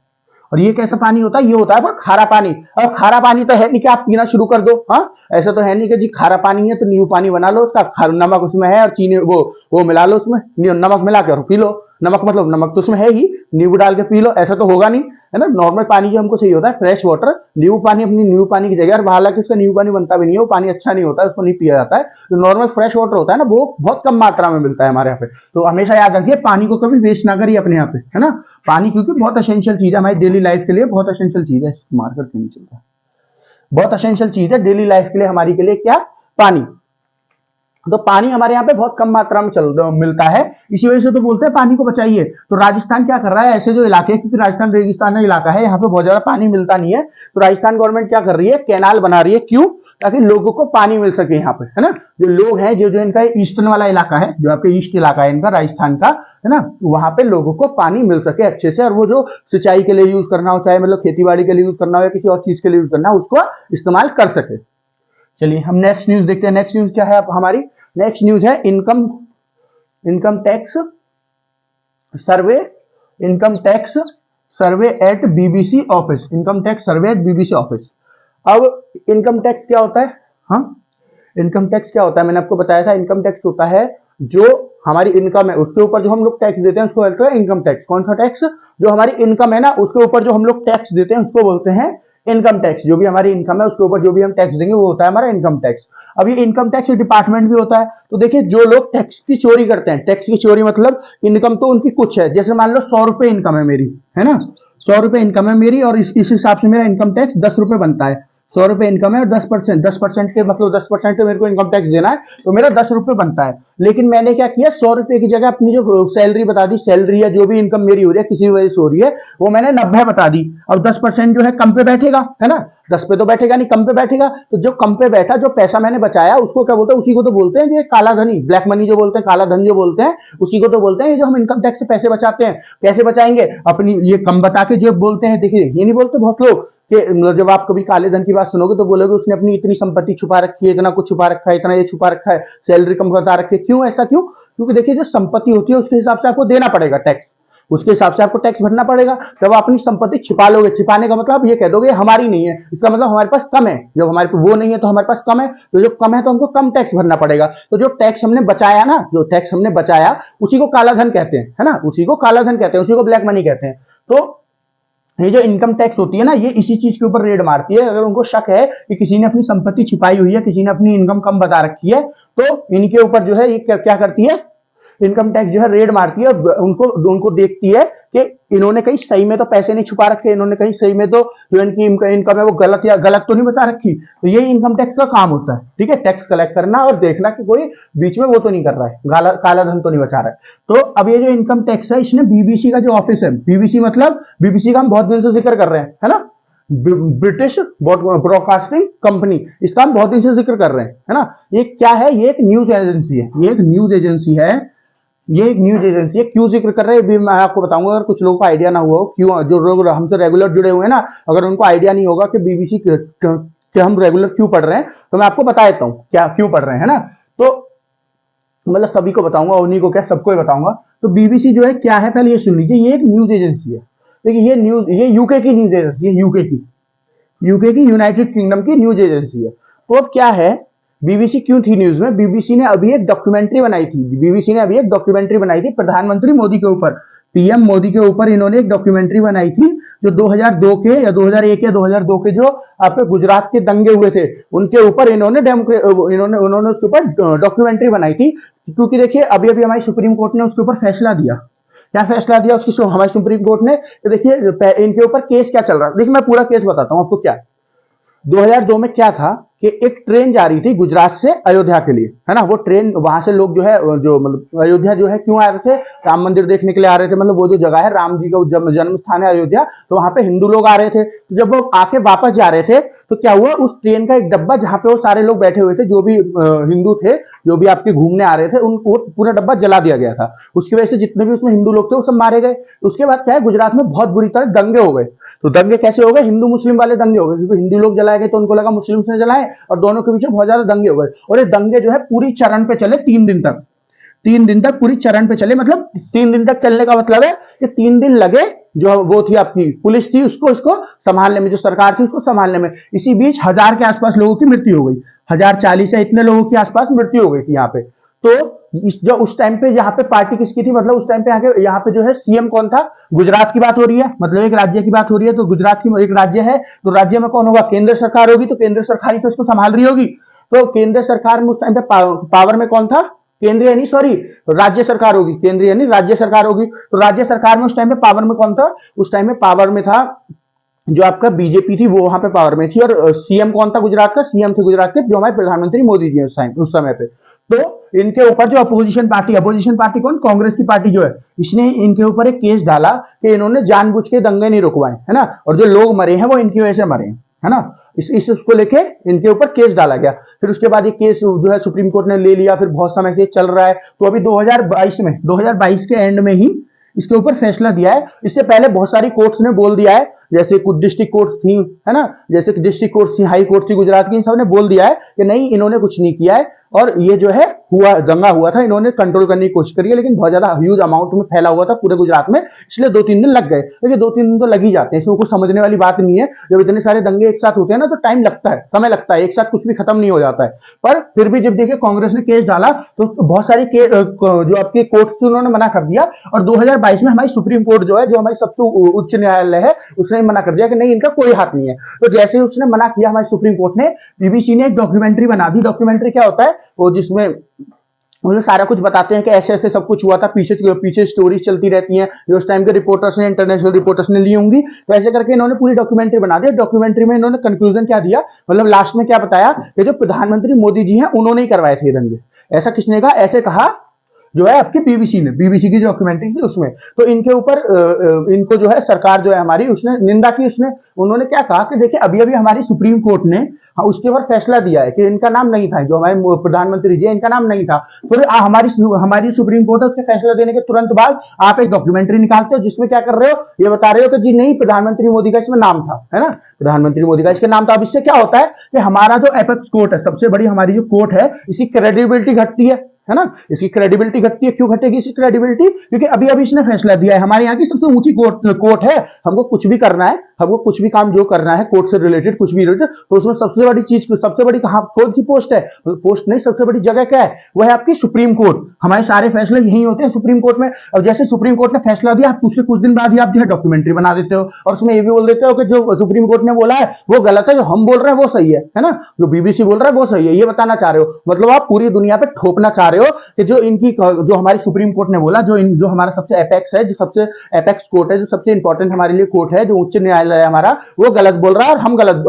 और ये कैसा पानी होता है? ये होता है खारा पानी। और खारा पानी तो है नहीं कि आप पीना शुरू कर दो, हाँ, ऐसा तो है नहीं कि जी खारा पानी है तो नींबू पानी बना लो, उसका नमक उसमें है और चीनी वो मिला लो उसमें, नमक मिला के और पी लो। नमक मतलब नमक तो उसमें है ही, नींबू डाल के पी लो, ऐसा तो होगा नहीं, है ना। नॉर्मल पानी जो हमको चाहिए होता है फ्रेश वाटर, नींबू पानी अपनी नींबू पानी की जगह, और हालांकि उसका नींबू पानी बनता भी नहीं है, वो पानी अच्छा नहीं होता है, उसको नहीं पिया जाता है। जो नॉर्मल फ्रेश वाटर होता है ना, वो बहुत कम मात्रा में मिलता है हमारे यहाँ पे। तो हमेशा याद रखिए पानी को कभी वेस्ट ना करिए अपने यहाँ पे, है ना। पानी क्योंकि बहुत असेंशियल चीज है हमारी डेली लाइफ के लिए, बहुत असेंशियल चीज है, मार्कर क्यों नहीं चलता, बहुत असेंशियल चीज है डेली लाइफ के लिए हमारी, के लिए क्या? पानी। तो पानी हमारे यहाँ पे बहुत कम मात्रा में मिलता है, इसी वजह से तो बोलते हैं पानी को बचाइए। तो राजस्थान क्या कर रहा है, ऐसे जो इलाके, क्योंकि राजस्थान रेगिस्तान इलाका है, यहाँ पे बहुत ज्यादा पानी मिलता नहीं है, तो राजस्थान गवर्नमेंट क्या कर रही है, कैनाल बना रही है। क्यों? ताकि लोगों को पानी मिल सके यहाँ पे, है ना। जो लोग हैं, जो इनका ईस्टर्न वाला इलाका है, जो आपके ईस्ट इलाका है इनका राजस्थान का, है ना, वहां पे लोगों को पानी मिल सके अच्छे से, और वो जो सिंचाई के लिए यूज करना हो, चाहे मतलब खेती बाड़ी के लिए यूज करना हो या किसी और चीज के लिए यूज करना हो, उसको इस्तेमाल कर सके। चलिए हम नेक्स्ट न्यूज देखते हैं। नेक्स्ट न्यूज क्या है हमारी? नेक्स्ट न्यूज है income tax survey at BBC office. Income tax survey at BBC office. अब इनकम टैक्स क्या होता है? हाँ, इनकम टैक्स क्या होता है? मैंने आपको बताया था, इनकम टैक्स होता है जो हमारी इनकम है उसके ऊपर जो हम लोग टैक्स देते हैं उसको बोलते हैं इनकम टैक्स। कौन सा टैक्स? जो हमारी इनकम है ना उसके ऊपर जो हम लोग टैक्स देते हैं उसको बोलते हैं इनकम टैक्स। जो भी हमारी इनकम है उसके ऊपर जो भी हम टैक्स देंगे वो होता है हमारा इनकम टैक्स। अब ये इनकम टैक्स डिपार्टमेंट भी होता है। तो देखिए जो लोग टैक्स की चोरी करते हैं, टैक्स की चोरी मतलब इनकम तो उनकी कुछ है, जैसे मान लो 100 रुपए इनकम है मेरी, है ना, 100 रुपए इनकम है मेरी, और इस हिसाब से मेरा इनकम टैक्स 10 रुपए बनता है। 100 रुपए इनकम है और 10% के मतलब 10% मेरे को इनकम टैक्स देना है, तो मेरा 10 रुपए बनता है। लेकिन मैंने क्या किया, 100 रुपए की जगह अपनी जो सैलरी बता दी, सैलरी या जो भी इनकम मेरी हो रही है किसी वजह से हो रही है, वो मैंने 90 बता दी। अब 10% जो है कम पे बैठेगा, है ना, 10 पे तो बैठेगा नहीं, कम पे बैठेगा। तो जो कम पे बैठा, जो पैसा मैंने बचाया, उसको क्या बोलते हैं? उसी को तो बोलते हैं ये काला धनी, ब्लैक मनी जो बोलते हैं, काला धन जो बोलते हैं, उसी को तो बोलते हैं। ये जो हम इनकम टैक्स से पैसे बचाते हैं, कैसे बचाएंगे? अपनी ये कम बता के जो बोलते हैं, देखिए ये नहीं बोलते बहुत लोग कि जब आप कभी काले धन की बात सुनोगे तो बोलोगे उसने अपनी इतनी संपत्ति छुपा रखी है, इतना कुछ छुपा रखा है, इतना ये छुपा रखा है, सैलरी कम बता रखी है। क्यों ऐसा? क्यों? क्योंकि देखिए जो संपत्ति होती है उसके हिसाब से आपको देना पड़ेगा टैक्स। उसके हिसाब से आपको टैक्स भरना पड़ेगा। जब आप अपनी संपत्ति छिपा लोगे, छिपाने का मतलब ये कह दोगे हमारी नहीं है, इसका मतलब हमारे पास कम है। जब हमारे पास वो नहीं है तो हमारे पास कम है, तो जो कम है तो हमको कम टैक्स भरना पड़ेगा। तो जो टैक्स हमने बचाया ना, जो टैक्स हमने बचाया उसी को काला धन कहते हैं, है ना, उसी को काला धन कहते हैं, उसी को ब्लैक मनी कहते हैं। तो ये जो इनकम टैक्स होती है ना, ये इसी चीज के ऊपर रेड मारती है। अगर उनको शक है कि किसी ने अपनी संपत्ति छिपाई हुई है, किसी ने अपनी इनकम कम बता रखी है, तो इनके ऊपर जो है ये क्या करती है, इनकम टैक्स जो है रेड मारती है। उनको उनको देखती है कि इन्होंने कहीं सही में तो पैसे नहीं छुपा रखे, इन्होंने कहीं सही में तो जो इनकी इनकम है वो गलत तो नहीं बता रखी। तो यही इनकम टैक्स का काम होता है, ठीक है, टैक्स कलेक्ट करना और देखना कि कोई बीच में वो तो नहीं कर रहा है, काला धन तो नहीं बचा रहा है। तो अब ये जो इनकम टैक्स है, इसने बीबीसी का जो ऑफिस है, बीबीसी मतलब बीबीसी का हम बहुत दिन से जिक्र कर रहे हैं, है ना, ब्रिटिश ब्रॉडकास्टिंग कंपनी, इसका हम बहुत दिन से जिक्र कर रहे हैं, है ना। ये क्या है, ये एक न्यूज एजेंसी है, ये एक न्यूज एजेंसी है, ये एक न्यूज एजेंसी है। क्यों जिक्र कर रहे हैं भी मैं आपको बताऊंगा, अगर कुछ लोगों को आइडिया ना हुआ हो, क्यों, जो लोग हमसे रेगुलर जुड़े हुए हैं ना, अगर उनको आइडिया नहीं होगा कि बीबीसी के हम रेगुलर क्यों पढ़ रहे हैं, तो मैं आपको बता देता हूं क्या क्यों पढ़ रहे हैं, है ना। तो मतलब सभी को बताऊंगा, उन्हीं को क्या सबको ही बताऊंगा। तो बीबीसी जो है क्या है, पहले ये सुन लीजिए, ये एक न्यूज एजेंसी है। देखिए ये न्यूज, ये यूके की न्यूज एजेंसी है, यूके की यूनाइटेड किंगडम की न्यूज एजेंसी है। तो अब क्या है, बीबीसी क्यों थी न्यूज में, बीबीसी ने अभी एक डॉक्यूमेंट्री बनाई थी, बीबीसी ने अभी एक डॉक्यूमेंट्री बनाई थी प्रधानमंत्री मोदी के ऊपर, पीएम मोदी के ऊपर इन्होंने एक डॉक्यूमेंट्री बनाई थी, जो 2002 के या 2001 या 2002 के जो आपके गुजरात के दंगे हुए थे उनके ऊपर इन्होंने उन्होंने उसके ऊपर डॉक्यूमेंट्री बनाई थी। क्योंकि देखिए अभी अभी हमारी सुप्रीम कोर्ट ने उसके ऊपर फैसला दिया। क्या फैसला दिया उसकी हमारी सुप्रीम कोर्ट ने, तो देखिए इनके ऊपर केस क्या चल रहा है। देखिए मैं पूरा केस बताता हूं आपको। क्या 2002 में क्या था कि एक ट्रेन जा रही थी गुजरात से अयोध्या के लिए, है ना, वो ट्रेन वहां से लोग जो है, जो मतलब अयोध्या जो है क्यों आ रहे थे, राम मंदिर देखने के लिए आ रहे थे, मतलब वो जो जगह है राम जी का जन्म स्थान है अयोध्या, तो वहां पे हिंदू लोग आ रहे थे। तो जब वो आके वापस जा रहे थे तो क्या हुआ, उस ट्रेन का एक डब्बा जहां पे वो सारे लोग बैठे हुए थे, जो भी हिंदू थे, जो भी आपके घूमने आ रहे थे, उनको पूरा डब्बा जला दिया गया था। उसकी वजह से जितने भी उसमें हिंदू लोग थे वो सब मारे गए। उसके बाद क्या है, गुजरात में बहुत बुरी तरह दंगे हो गए। तो दंगे कैसे हो गए, हिंदू मुस्लिम वाले दंगे हो गए, क्योंकि हिंदू लोग जलाए गए तो उनको लगा मुस्लिम ने जलाए, और दोनों के पीछे बहुत ज्यादा दंगे हो गए। और ये दंगे जो है पूरी चरण पे चले 3 दिन तक, 3 दिन तक पूरी चरण पे चले। मतलब 3 दिन तक चलने का मतलब है कि 3 दिन लगे जो वो थी आपकी पुलिस थी उसको इसको संभालने में, जो सरकार थी उसको संभालने में। इसी बीच 1000 के आसपास लोगों की मृत्यु हो गई, 1040 या इतने लोगों के आसपास मृत्यु हो गई थी यहाँ पे। तो जो उस टाइम पे यहाँ पे पार्टी किसकी थी, मतलब उस टाइम पे यहाँ पे जो है सीएम कौन था, गुजरात की बात हो रही है, मतलब एक राज्य की बात हो रही है, तो गुजरात की एक राज्य है, तो राज्य में कौन होगा, केंद्र सरकार होगी, तो केंद्र सरकार ही तो इसको संभाल रही होगी। तो केंद्र सरकार में उस टाइम पे पावर में कौन था, केंद्रीय नहीं सॉरी राज्य सरकार होगी, केंद्रीय नहीं राज्य सरकार होगी। तो राज्य सरकार में उस टाइम पे पावर में कौन था, उस टाइम में पावर में था जो आपका बीजेपी थी, वो वहां पे पावर में थी। और सीएम कौन था गुजरात का, सीएम थे गुजरात के जो हमारे प्रधानमंत्री मोदी जी हैं उस समय पे। तो इनके ऊपर जो अपोजिशन पार्टी कौन, कांग्रेस की पार्टी जो है, इसने इनके ऊपर एक केस डाला कि इन्होंने जानबूझ के दंगे नहीं रुकवाए, है ना, और जो लोग मरे हैं वो इनकी वजह से मरे हैं, है ना। इस उसको लेके इनके ऊपर केस डाला गया। फिर उसके बाद ये केस जो है सुप्रीम कोर्ट ने ले लिया, फिर बहुत समय से चल रहा है। तो अभी 2022 के एंड में ही इसके ऊपर फैसला दिया है। इससे पहले बहुत सारी कोर्ट्स ने बोल दिया है, जैसे कुछ डिस्ट्रिक्ट कोर्ट्स थी, है ना, जैसे डिस्ट्रिक्ट कोर्ट्स थी, हाई कोर्ट थी गुजरात की, इन सब ने बोल दिया है कि नहीं इन्होंने कुछ नहीं किया है, और ये जो है दंगा हुआ था, इन्होंने कंट्रोल करने की कोशिश करी है, लेकिन बहुत ज्यादा ह्यूज अमाउंट में फैला हुआ था पूरे गुजरात में, इसलिए 2-3 दिन लग गए। लेकिन 2-3 दिन तो लग ही जाते हैं, इसमें कुछ समझने वाली बात नहीं है। जब इतने सारे दंगे एक साथ होते हैं ना तो टाइम लगता है, समय लगता है, एक साथ कुछ भी खत्म नहीं हो जाता है। पर फिर भी जब देखिए कांग्रेस ने केस डाला तो बहुत सारी जो आपके कोर्ट से उन्होंने मना कर दिया। और 2022 में हमारी सुप्रीम कोर्ट जो है, जो हमारी सबसे उच्च न्यायालय है, उसने मना कर दिया कि नहीं इनका कोई हाथ नहीं है। तो जैसे ही उसने मना किया हमारी सुप्रीम कोर्ट ने, बीबीसी ने एक डॉक्यूमेंट्री बना दी। डॉक्यूमेंट्री क्या होता है, वो जिसमें उन्हें सारा कुछ बताते हैं कि ऐसे ऐसे सब कुछ हुआ था, पीछे स्टोरीज चलती रहती हैं जो उस टाइम के रिपोर्टर्स ने, इंटरनेशनल रिपोर्टर्स ने ली होंगी। तो ऐसे करके इन्होंने पूरी डॉक्यूमेंट्री बना दी। डॉक्यूमेंट्री में इन्होंने कंक्लूजन क्या दिया, मतलब लास्ट में क्या बताया कि जो प्रधानमंत्री मोदी जी हैं उन्होंने ही करवाए थे दंगे। ऐसा किसने कहा, ऐसे कहा जो है आपके बीबीसी की जो डॉक्यूमेंट्री थी उसमें। तो इनके ऊपर इनको जो है सरकार जो है हमारी, उसने निंदा की। उन्होंने क्या कहा कि देखिए अभी अभी हमारी सुप्रीम कोर्ट ने उसके ऊपर फैसला दिया है कि इनका नाम नहीं था, जो हमारे प्रधानमंत्री जी इनका नाम नहीं था। फिर हमारी सुप्रीम कोर्ट है, उसके फैसला देने के तुरंत बाद आप एक डॉक्यूमेंट्री निकालते हो जिसमें क्या कर रहे हो, ये बता रहे हो कि जी नहीं प्रधानमंत्री मोदी का इसमें नाम था, है ना, प्रधानमंत्री मोदी का इसके नाम था। अब इससे क्या होता है कि हमारा जो एपेक्स कोर्ट है, सबसे बड़ी हमारी जो कोर्ट है, इसकी क्रेडिबिलिटी घटती है। है ना। इसकी क्रेडिबिलिटी घटती है। क्यों घटेगी इसकी क्रेडिबिलिटी? क्योंकि अभी अभी इसने फैसला दिया है, हमारे यहाँ की सबसे ऊंची कोर्ट है। हमको कुछ भी करना है, हमको कुछ भी काम जो करना है कोर्ट से रिलेटेड, कुछ भी रिलेटेड, तो उसमें सबसे बड़ी चीज, सबसे बड़ी कहाँ कौन सी पोस्ट है? पोस्ट नहीं, सबसे बड़ी जगह क्या है? वह है आपकी सुप्रीम कोर्ट। हमारे सारे फैसले यही होते हैं सुप्रीम कोर्ट में। अब जैसे सुप्रीम कोर्ट ने फैसला दिया, उसके कुछ दिन बाद ही आप जो है डॉक्यूमेंट्री बना देते हो और उसमें ये भी बोल देते हो कि जो सुप्रीम कोर्ट ने बोला है वो गलत है, जो हम बोल रहे हैं वो सही है ना, जो बीबीसी बोल रहा है वो सही है, ये बताना चाह रहे हो। मतलब आप पूरी दुनिया पे ठोकना चाह रहे हो कि जो हमारी सुप्रीम कोर्ट ने बोला, जो हमारा सबसे एपेक्स है, जो सबसे एपेक्स कोर्ट है, जो सबसे इंपॉर्टेंट हमारे लिए कोर्ट है, जो उच्च न्यायालय है हमारा, वो गलत बोल रहा है और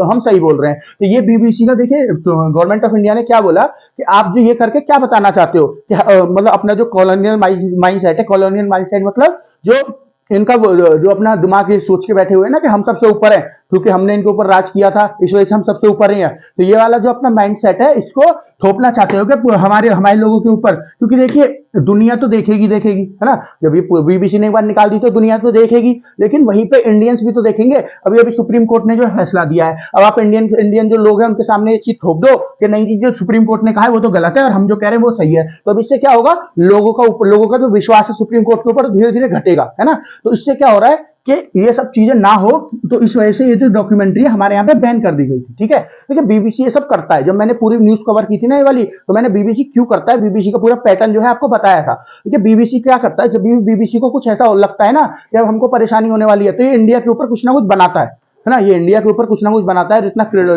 हम सही बोल रहे हैं। तो ये बीबीसी का देखिए, गवर्नमेंट ऑफ इंडिया ने क्या बोला कि आप जो ये करके क्या बताना चाहते हो कि मतलब अपना जो कॉलोनियल माइंडसेट है, कॉलोनियल माइंडसेट मतलब जो इनका जो अपना दिमाग ये सोच के बैठे हुए हैं ना कि हम सबसे ऊपर हैं, क्योंकि हमने इनके ऊपर राज किया था, इस वजह से हम सबसे ऊपर ही हैं। तो ये वाला जो अपना माइंडसेट है, इसको थोपना चाहते हो कि हमारे लोगों के ऊपर। क्योंकि देखिए दुनिया तो देखेगी है ना। जब ये बीबीसी ने एक बार निकाल दी तो दुनिया तो देखेगी, लेकिन वहीं पे इंडियंस भी तो देखेंगे। अभी अभी सुप्रीम कोर्ट ने जो फैसला दिया है, अब आप इंडियन जो लोग हैं उनके सामने ये चीज थोप दो कि नहीं, जो सुप्रीम कोर्ट ने कहा है वो तो गलत है और हम जो कह रहे हैं वो सही है। तो अब इससे क्या होगा? लोगों का जो विश्वास है सुप्रीम कोर्ट के ऊपर धीरे धीरे घटेगा, है ना। तो इससे क्या हो रहा है कि ये सब चीजें ना हो, तो इस वजह से ये जो डॉक्यूमेंट्री है हमारे यहाँ पे बैन कर दी गई थी। ठीक है, देखिए बीबीसी ये सब करता है। जब मैंने पूरी न्यूज कवर की थी ना ये वाली, तो मैंने बीबीसी क्यों करता है, बीबीसी का पूरा पैटर्न जो है आपको बताया था। देखिए बीबीसी क्या करता है, जब भी बीबीसी को कुछ ऐसा लगता है ना कि अब हमको परेशानी होने वाली है, तो ये इंडिया के ऊपर कुछ ना कुछ बनाता है ना। ये इंडिया के ऊपर कुछ ना कुछ बनाता है।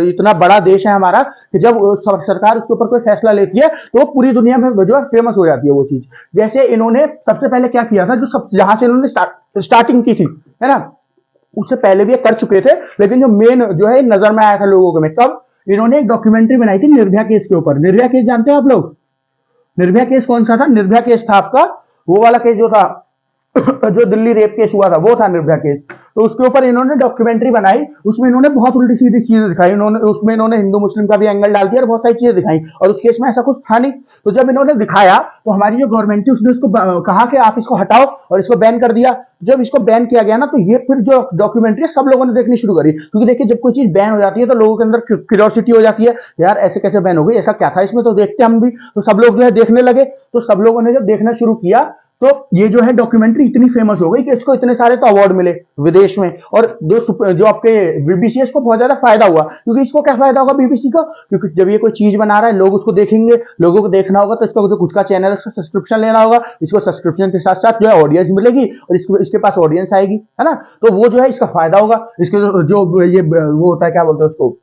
इतना बड़ा देश है हमारा कि जब सरकार उसके ऊपर कोई फैसला लेती है तो पूरी दुनिया में जो है फेमस हो जाती है वो चीज। जैसे इन्होंने सबसे पहले क्या किया था, जहां से इन्होंने स्टार्टिंग की थी, है ना, उससे पहले भी ये कर चुके थे, लेकिन जो मेन जो है नजर में आया था लोगों के में, कब इन्होंने एक डॉक्यूमेंट्री बनाई थी निर्भया केस के ऊपर। निर्भया केस जानते हैं आप लोग? निर्भया केस कौन सा था? निर्भया केस था आपका वो वाला केस जो था जो दिल्ली रेप केस हुआ था, वो था निर्भया केस। तो उसके ऊपर इन्होंने डॉक्यूमेंट्री बनाई, उसमें इन्होंने बहुत उल्टी सीधी चीजें दिखाई। उसमें इन्होंने हिंदू मुस्लिम का भी एंगल डाल दिया और बहुत सारी चीजें दिखाई, और उस केस में ऐसा कुछ था नहीं। तो जब इन्होंने दिखाया तो हमारी जो गवर्नमेंट थी उसने उसको कहा कि आप इसको हटाओ और इसको बैन कर दिया। जब इसको बैन किया गया ना, तो ये फिर जो डॉक्यूमेंट्री सब लोगों ने देखनी शुरू करी। क्योंकि देखिए जब कोई चीज बैन हो जाती है तो लोगों के अंदर क्यूरियोसिटी हो जाती है, यार ऐसे कैसे बैन हो गई, ऐसा क्या था इसमें, तो देखते हम भी। तो सब लोग जो है देखने लगे। तो सब लोगों ने जब देखना शुरू किया तो ये जो है डॉक्यूमेंट्री इतनी फेमस हो गई कि इसको इतने सारे तो अवार्ड मिले विदेश में। और जो आपके बीबीसी को बहुत ज्यादा फायदा हुआ। क्योंकि इसको क्या फायदा होगा बीबीसी का? क्योंकि जब ये कोई चीज बना रहा है लोग उसको देखेंगे, लोगों को देखना होगा, तो इसका जो खुद का चैनल है उसका सब्सक्रिप्शन लेना होगा। इसको सब्सक्रिप्शन के साथ साथ जो है ऑडियंस मिलेगी और इसके पास ऑडियंस आएगी, है ना। तो वो जो है इसका फायदा होगा। इसके जो ये वो होता है, क्या बोलते हैं उसको,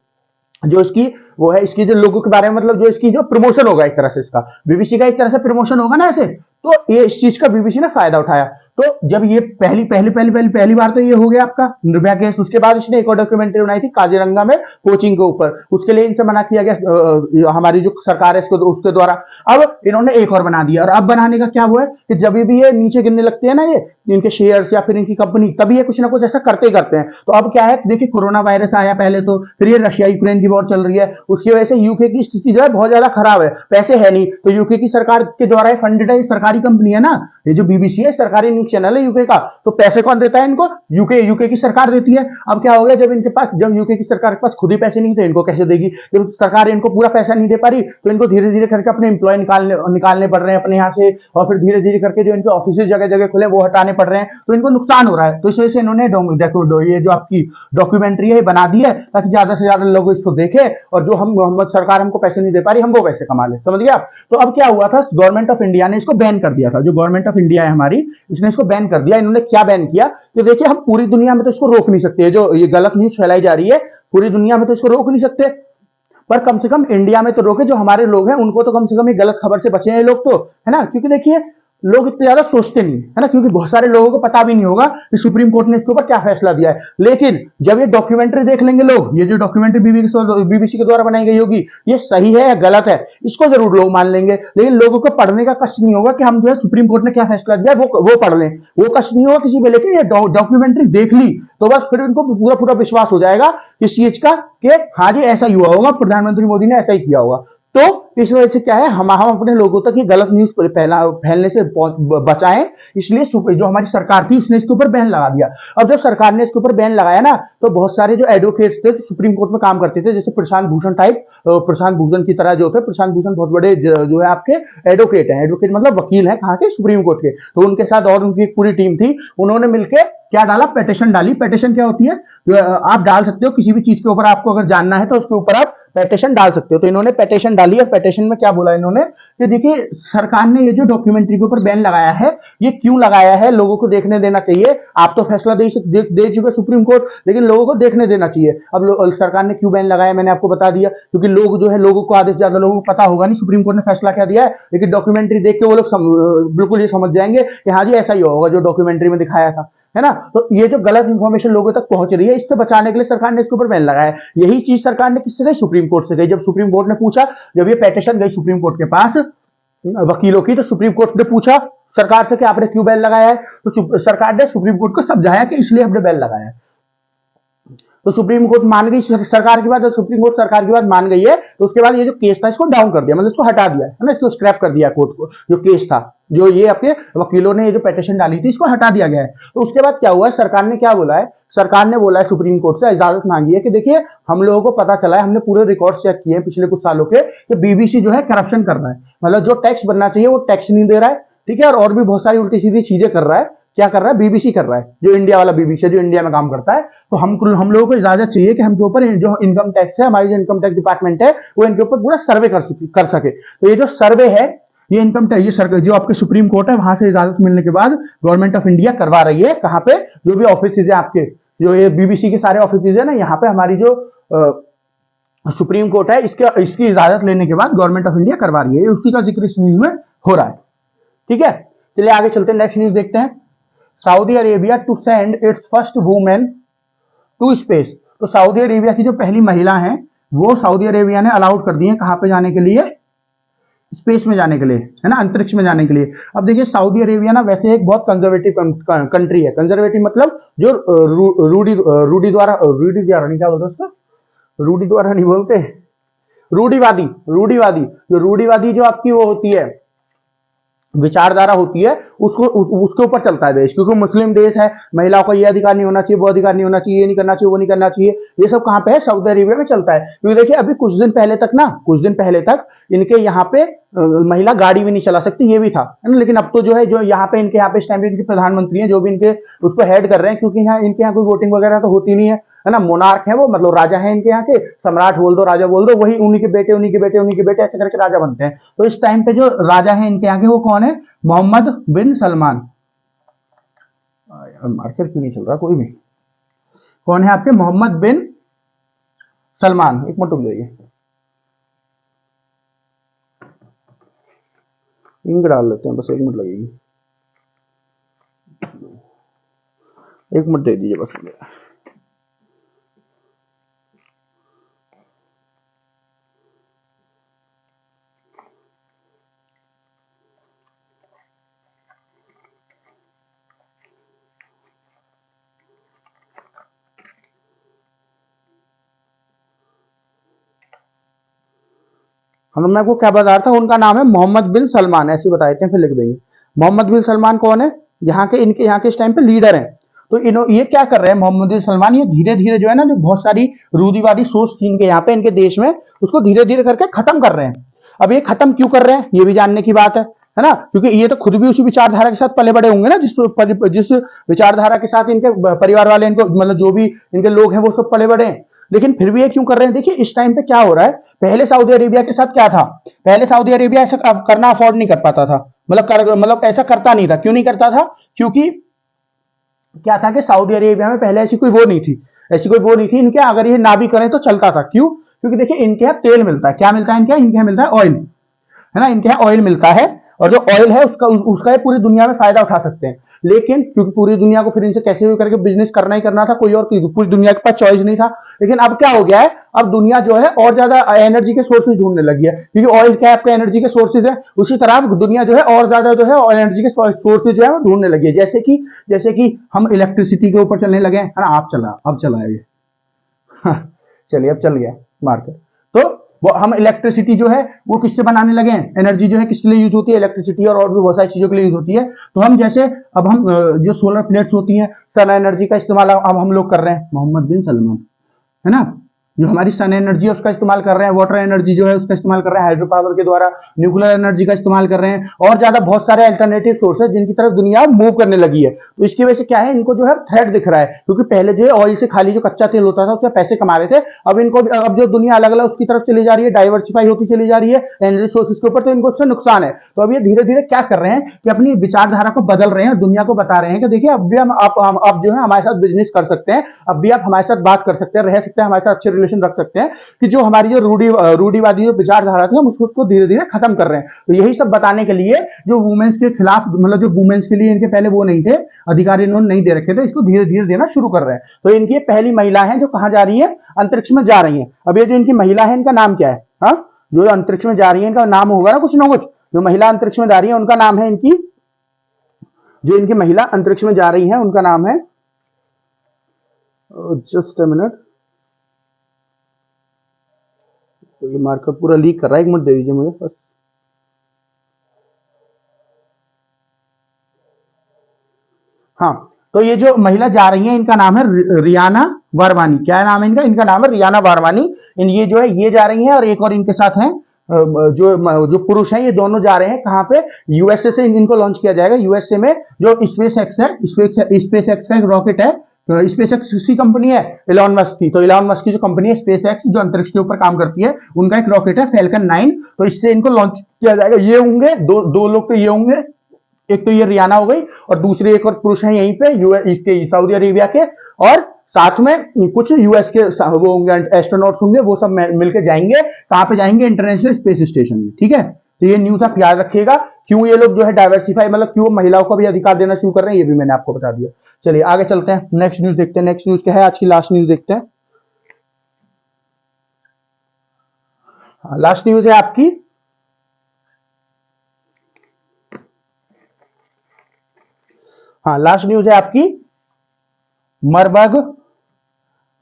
जो इसकी वो है, इसकी जो लोगों के बारे में, मतलब जो इसकी जो प्रमोशन होगा एक तरह से, इसका बीबीसी का एक तरह से प्रमोशन होगा ना ऐसे। तो ये इस चीज का बीबीसी ने फायदा उठाया। तो जब ये पहली बार तो ये हो गया आपका निर्भया केस। उसके बाद इसने एक और डॉक्यूमेंट्री बनाई थी काजीरंगा में कोचिंग के ऊपर, उसके लिए इनसे मना किया गया हमारी जो सरकार है उसके द्वारा। अब इन्होंने एक और बना दिया, और अब बनाने का क्या हुआ है कि जब भी ये नीचे गिरने लगते हैं ना, ये इनके शेयर्स या फिर इनकी कंपनी, तभी ये कुछ ना कुछ ऐसा करते ही करते हैं। तो अब क्या है, देखिए कोरोना वायरस आया पहले, तो फिर ये रशिया यूक्रेन की वॉर चल रही है, उसकी वजह से यूके की स्थिति जो है बहुत ज्यादा खराब है, पैसे है नहीं। तो यूके की सरकार के द्वारा फंडेड है, सरकारी कंपनी है ना, ये जो बीबीसी है सरकारी न्यूज चैनल है यूके का। तो पैसे कौन देता है इनको? यूके की सरकार देती है। अब क्या हो गया, जब यूके की सरकार के पास खुद ही पैसे नहीं थे, इनको कैसे देगी? जब सरकार इनको पूरा पैसा नहीं दे पा रही, तो इनको धीरे धीरे करके अपने एम्प्लॉय निकालने पड़ रहे हैं अपने यहाँ से, और फिर धीरे धीरे करके जो इनके ऑफिस जगह जगह खुले वो हटाने पड़ रहे हैं। तो इनको नुकसान हो रहा है। तो इस वजह से इन्होंने ये जो आपकी डॉक्यूमेंट्री है बना दी है, ताकि ज्यादा से ज्यादा लोग इसको देखे, और जो सरकार हमको पैसे नहीं दे पा रही, हम वो पैसे कमा ले। समझ गया? तो अब क्या हुआ था, गवर्नमेंट ऑफ इंडिया ने इसको बैन कर दिया था। जो गवर्नमेंट ऑफ इंडिया है हमारी, इसने इसको बैन कर दिया। इन्होंने क्या बैन किया कि देखिए हम पूरी दुनिया में तो इसको रोक नहीं सकते, जो ये गलत न्यूज फैलाई जा रही है पूरी दुनिया में तो इसको रोक नहीं सकते, पर कम से कम इंडिया में तो रोके। जो हमारे लोग हैं उनको तो कम से कम ये गलत खबर से बचे हैं लोग, तो है ना। क्योंकि देखिए लोग इतने ज्यादा सोचते नहीं है ना, क्योंकि बहुत सारे लोगों को पता भी नहीं होगा कि सुप्रीम कोर्ट ने इसके ऊपर क्या फैसला दिया है। लेकिन जब ये डॉक्यूमेंट्री देख लेंगे लोग, ये जो डॉक्यूमेंट्री बीबीसी के द्वारा बनाई गई होगी, ये सही है या गलत है, इसको जरूर लोग मान लेंगे। लेकिन लोगों को पढ़ने का कष्ट नहीं होगा कि हम जो है सुप्रीम कोर्ट ने क्या फैसला दिया वो पढ़ लें, वो कष्ट नहीं होगा किसी पे। लेकिन ये डॉक्यूमेंट्री देख ली तो बस फिर उनको पूरा विश्वास हो जाएगा किस चीज का, कि हाँ जी ऐसा ही हुआ होगा, प्रधानमंत्री मोदी ने ऐसा ही किया होगा। तो इस वजह से क्या है, हम अपने लोगों तक ये गलत न्यूज फैलने से बचाएं, इसलिए जो हमारी सरकार थी उसने इसके ऊपर बैन लगा दिया। अब जब सरकार ने इसके ऊपर बैन लगाया ना, तो बहुत सारे जो एडवोकेट्स थे, जो सुप्रीम कोर्ट में काम करते थे, जैसे प्रशांत भूषण टाइप, प्रशांत भूषण की तरह जो थे, प्रशांत भूषण बहुत बड़े जो है आपके एडवोकेट हैं, एडवोकेट मतलब वकील हैं, कहाँ के, सुप्रीम कोर्ट के। तो उनके साथ और उनकी एक पूरी टीम थी, उन्होंने मिलकर क्या डाला, पेटिशन डाली। पेटिशन क्या होती है, आप डाल सकते हो किसी भी चीज के ऊपर, आपको अगर जानना है तो उसके ऊपर आप पेटिशन डाल सकते हो। तो इन्होंने पेटिशन डाली, और पेटिशन में क्या बोला इन्होंने कि देखिए सरकार ने ये जो डॉक्यूमेंट्री के ऊपर बैन लगाया है, ये क्यों लगाया है, लोगों को देखने देना चाहिए। आप तो फैसला दे चुके सुप्रीम कोर्ट, लेकिन लोगों को देखने देना चाहिए। अब सरकार ने क्यों बैन लगाया, मैंने आपको बता दिया, क्योंकि लोग जो है, लोगों को आधे से ज्यादा लोगों को पता होगा नहीं सुप्रीम कोर्ट ने फैसला क्या दिया है, लेकिन डॉक्यूमेंट्री देख के वो लोग बिल्कुल ये समझ जाएंगे कि हाँ जी ऐसा ही होगा जो डॉक्यूमेंट्री में दिखाया था, है ना। तो ये जो गलत इंफॉर्मेशन लोगों तक पहुंच रही है, इससे बचाने के लिए सरकार ने इसके ऊपर बैन लगाया है। यही चीज सरकार ने किससे गई, सुप्रीम कोर्ट से गई। जब सुप्रीम कोर्ट ने पूछा, जब ये पेटिशन गई सुप्रीम कोर्ट के पास वकीलों की, तो सुप्रीम कोर्ट ने पूछा सरकार से कि आपने क्यों बैन लगाया है, तो सरकार ने सुप्रीम कोर्ट को समझाया कि इसलिए हमने बैन लगाया है। तो सुप्रीम कोर्ट मान गई सरकार की बात, सुप्रीम कोर्ट सरकार की बात मान गई है, तो उसके बाद ये जो केस था इसको डाउन कर दिया, मतलब इसको हटा दिया है ना, इसको स्क्रैप कर दिया कोर्ट को। जो केस था, जो ये आपके वकीलों ने ये जो पेटिशन डाली थी, इसको हटा दिया गया है। तो उसके बाद क्या हुआ है, सरकार ने क्या बोला है, सरकार ने बोला है सुप्रीम कोर्ट से इजाजत मांगी है कि देखिए हम लोगों को पता चला है, हमने पूरे रिकॉर्ड चेक किए हैं पिछले कुछ सालों के, कि बीबीसी जो है करप्शन कर रहा है, मतलब जो टैक्स बनना चाहिए वो टैक्स नहीं दे रहा है, ठीक है, और भी बहुत सारी उल्टी सीधी चीजें कर रहा है। क्या कर रहा है, बीबीसी कर रहा है, जो इंडिया वाला बीबीसी है, जो इंडिया में काम करता है। तो हम लोगों को इजाजत चाहिए कि हम के ऊपर जो इनकम टैक्स है, हमारी जो इनकम टैक्स डिपार्टमेंट है, वो इनके ऊपर पूरा सर्वे कर सके। तो ये जो सर्वे है, ये इनकम टैक्स, ये सरकार जो आपके सुप्रीम कोर्ट है, वहां से इजाजत मिलने के बाद गवर्नमेंट ऑफ इंडिया करवा रही है। कहां पे, जो भी ऑफिस है आपके, जो ये बीबीसी के सारे ऑफिस है ना, यहाँ पे हमारी जो सुप्रीम कोर्ट है, इसकी इजाजत लेने के बाद गवर्नमेंट ऑफ इंडिया करवा रही है। उसी का जिक्र इस न्यूज में हो रहा है, ठीक है। चलिए आगे चलते हैं, नेक्स्ट न्यूज देखते हैं। Saudi Arabia to send its first women to space. तो सऊदी अरेबिया की जो पहली महिला है, वो सऊदी अरेबिया ने अलाउड कर दी है, कहां पे जाने के लिए, स्पेस में जाने के लिए, है ना, अंतरिक्ष में जाने के लिए। अब देखिए सऊदी अरेबिया ना वैसे एक बहुत कंजर्वेटिव कंट्री है। कंजर्वेटिव मतलब जो रूढ़ी द्वारा नहीं, क्या बोलते उसका, रूढ़ी द्वारा नहीं बोलते, रूढ़ीवादी जो रूढ़ीवादी जो आपकी वो होती है, विचारधारा होती है, उसके ऊपर चलता है देश, क्योंकि मुस्लिम देश है, महिलाओं को ये अधिकार नहीं होना चाहिए, वो अधिकार नहीं होना चाहिए, ये नहीं करना चाहिए, वो नहीं करना चाहिए। ये सब कहां पे है, सऊदी अरेबिया में चलता है। क्योंकि देखिए अभी कुछ दिन पहले तक इनके यहाँ पे महिला गाड़ी भी नहीं चला सकती, ये भी था, है ना। लेकिन अब तो जो है, जो यहाँ पे इनके यहाँ पे इस टाइम पे इनके प्रधानमंत्री हैं, जो भी इनके उसको हेड कर रहे हैं, क्योंकि यहाँ इनके यहाँ कोई वोटिंग वगैरह तो होती नहीं है ना। मोनार्क है वो, मतलब राजा है इनके यहाँ के, सम्राट बोल दो, राजा बोल दो, वही उन्हीं के बेटे ऐसे करके राजा बनते हैं। तो इस टाइम पे जो राजा है इनके यहाँ के, वो कौन है, मोहम्मद बिन सलमान। मार्कर क्यों नहीं चल रहा, कोई भी कौन है आपके, मोहम्मद बिन सलमान। एक मिनट रुक जाइए, इंक डाल लेते हैं, बस 1 मिनट लगेगी, 1 मिनट दे दीजिए बस मुझे। मैं आपको क्या बता रहा था, उनका नाम है मोहम्मद बिन सलमान, ऐसे बता देते हैं, फिर लिख देंगे। मोहम्मद बिन सलमान कौन है, यहाँ के इनके यहाँ के इस टाइम पे लीडर हैं। तो ये क्या कर रहे हैं, मोहम्मद बिन सलमान, ये धीरे धीरे जो है ना, जो बहुत सारी रूढ़िवादी सोच थी इनके यहाँ पे, इनके देश में, उसको धीरे धीरे करके खत्म कर रहे हैं। अब ये खत्म क्यों कर रहे हैं, ये भी जानने की बात है ना, क्योंकि ये तो खुद भी उसी विचारधारा के साथ पले बड़े होंगे ना, जिस विचारधारा के साथ इनके परिवार वाले, इनको मतलब जो भी इनके लोग हैं वो सब पले बड़े हैं। लेकिन फिर भी ये क्यों कर रहे हैं, देखिए इस टाइम पे क्या हो रहा है, पहले सऊदी अरेबिया के साथ क्या था, पहले सऊदी अरेबिया ऐसा करना अफोर्ड नहीं कर पाता था, मतलब ऐसा करता नहीं था। क्यों नहीं करता था, क्योंकि क्या था कि सऊदी अरेबिया में पहले ऐसी कोई वो नहीं थी, इनके अगर ये ना भी करें तो चलता था। क्यों, क्योंकि देखिए इनके यहाँ तेल मिलता है, क्या मिलता है इनके यहाँ मिलता है ऑयल, है ना, इनके यहाँ ऑयल मिलता है, और जो ऑयल है उसका ये पूरी दुनिया में फायदा उठा सकते हैं। लेकिन क्योंकि पूरी दुनिया को फिर इनसे कैसे भी करके बिजनेस करना ही करना था, कोई और पूरी दुनिया के पास चॉइस नहीं था। लेकिन अब क्या हो गया है, अब दुनिया जो है और ज्यादा एनर्जी के सोर्सेज ढूंढने लगी है, क्योंकि ऑयल क्या है आपका एनर्जी के सोर्सेज है, उसी तरह दुनिया जो है और ज्यादा जो है एनर्जी के सोर्सेज है वो ढूंढने लगी है। जैसे कि हम इलेक्ट्रिसिटी के ऊपर चलने लगे हैं, है ना, अब चला है ये चलिए अब चल गया मार्केट। तो वो हम इलेक्ट्रिसिटी जो है वो किससे बनाने लगे हैं, एनर्जी जो है किसके लिए यूज होती है, इलेक्ट्रिसिटी और भी बहुत सारी चीजों के लिए यूज होती है। तो हम जैसे अब हम जो सोलर प्लेट्स होती हैं, सन एनर्जी का इस्तेमाल अब हम लोग कर रहे हैं, मोहम्मद बिन सलमान, है ना, जो हमारी सन एनर्जी है उसका इस्तेमाल कर रहे हैं, वाटर एनर्जी जो है उसका इस्तेमाल कर रहे हैं, हाइड्रो पावर के द्वारा, न्यूक्लियर एनर्जी का इस्तेमाल कर रहे हैं, और ज्यादा बहुत सारे अल्टरनेटिव सोर्सेज जिनकी तरफ दुनिया मूव करने लगी है। तो इसकी वजह से क्या है, इनको जो है थ्रेट दिख रहा है, क्योंकि पहले जो ऑयल से खाली जो कच्चा तेल होता था उससे पैसे कमा रहे थे, अब इनको अब जो दुनिया अलग अलग उसकी तरफ चली जा रही है, डाइवर्सिफाई होती चली जा रही है एनर्जी सोर्सेज के ऊपर, तो इनको उससे नुकसान है। तो अब ये धीरे धीरे क्या कर रहे हैं कि अपनी विचारधारा को बदल रहे हैं, दुनिया को बता रहे हैं कि देखिए अब भी हम आप जो है हमारे साथ बिजनेस कर सकते हैं, अब भी आप हमारे साथ बात कर सकते हैं, रह सकते हैं, हमारे साथ अच्छे रिलेशन रख सकते हैं, कि जो हमारी जो रूढ़िवादी जो विचारधारा थी हम उसको धीरे धीरे खत्म कर रहे हैं। तो यही सब बताने के लिए जो वुमेन्स के खिलाफ, मतलब जो वुमेन्स के लिए इनके पहले वो नहीं थे, अधिकार इन्होंने नहीं दे रखे थे, इसको धीरे धीरे देना शुरू कर रहे हैं। तो इनकी पहली महिला है जो कहां जा रही है, अंतरिक्ष में जा रही है। अब ये जो इनकी महिला है इनका नाम क्या है, हाँ, जो अंतरिक्ष में जा रही है इनका नाम होगा ना कुछ, जो महिला अंतरिक्ष में जा रही है उनका नाम है इनकी, जो इनकी महिला अंतरिक्ष में जा रही है उनका नाम है, जस्ट अ मिनट, तो ये मार्कर पूरा लीक कर रहा है, एक मिनट दे दीजिए मुझे बस। हाँ, तो ये जो महिला जा रही है इनका नाम है रियाना वारवानी। क्या नाम है इनका, इनका नाम है रियाना वारवानी। ये जो है ये जा रही है, और एक और इनके साथ है जो पुरुष हैं, ये दोनों जा रहे हैं कहां पे, यूएसए से इनको लॉन्च किया जाएगा। यूएसए में जो स्पेस एक्स है, स्पेस एक्स का एक रॉकेट है, तो स्पेस एक्स किसी कंपनी है, इलॉन मस्क की। तो इलॉन मस्क की जो कंपनी है स्पेस एक्स, जो अंतरिक्ष के ऊपर काम करती है, उनका एक रॉकेट है फैल्कन 9, तो इससे इनको लॉन्च किया जाएगा। ये होंगे दो लोग, तो ये होंगे, एक तो ये रियाना हो गई, और दूसरे एक और पुरुष है यहीं पे इसके सऊदी अरेबिया के, और साथ में कुछ यूएस के वो होंगे, एस्ट्रोनॉट्स होंगे, वो सब मिलकर जाएंगे। कहां पे जाएंगे, इंटरनेशनल स्पेस स्टेशन में। ठीक है, तो ये न्यूज आप याद रखिएगा, क्यों ये लोग जो है डाइवर्सिफाई, मतलब क्यों महिलाओं को भी अधिकार देना शुरू कर रहे हैं, ये भी मैंने आपको बता दिया। चलिए आगे चलते हैं, नेक्स्ट न्यूज देखते हैं। नेक्स्ट न्यूज क्या है, आज की लास्ट न्यूज देखते हैं। लास्ट न्यूज है आपकी, हाँ लास्ट न्यूज है आपकी, Marburg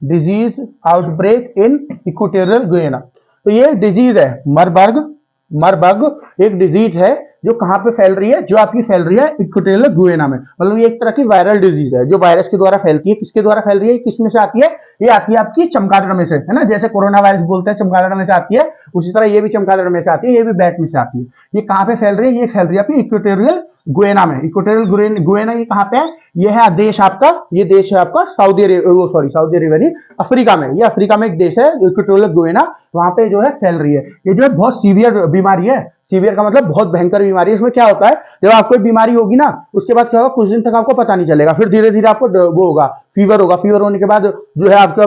disease outbreak in Equatorial Guinea. तो ये डिजीज है मरबर्ग एक डिजीज है जो कहां पे फैल रही है, जो आपकी फैल रही है इक्वेटोरियल गुयाना में। मतलब ये एक तरह की वायरल डिजीज है जो वायरस के द्वारा फैलती है। किसके द्वारा फैल रही है, किस में से आती है, ये आती है आपकी चमगादड़ में से, है ना, जैसे कोरोना वायरस बोलते हैं चमगादड़ में से आती है, उसी तरह ये भी चमगादड़ में से आती है, ये भी बैट में से आती है। ये कहां पे फैल रही है, ये फैल रही है आपकी इक्वेटोरियल गुयाना में। इक्वेटोरियल गुयाना ये कहां पे है, ये है देश आपका, ये देश है आपका सऊदी अरेबिया नहीं, अफ्रीका में, ये अफ्रीका में एक देश है इक्वेटोरियल गुयाना, वहां पे जो है फैल रही है। ये जो है बहुत सीवियर बीमारी है, सीवियर का मतलब बहुत भयंकर बीमारी है। इसमें क्या होता है, जब आपको बीमारी होगी ना, उसके बाद क्या होगा, कुछ दिन तक आपको पता नहीं चलेगा, फिर धीरे धीरे आपको वो होगा, फीवर होगा, फीवर होने के बाद जो है आपका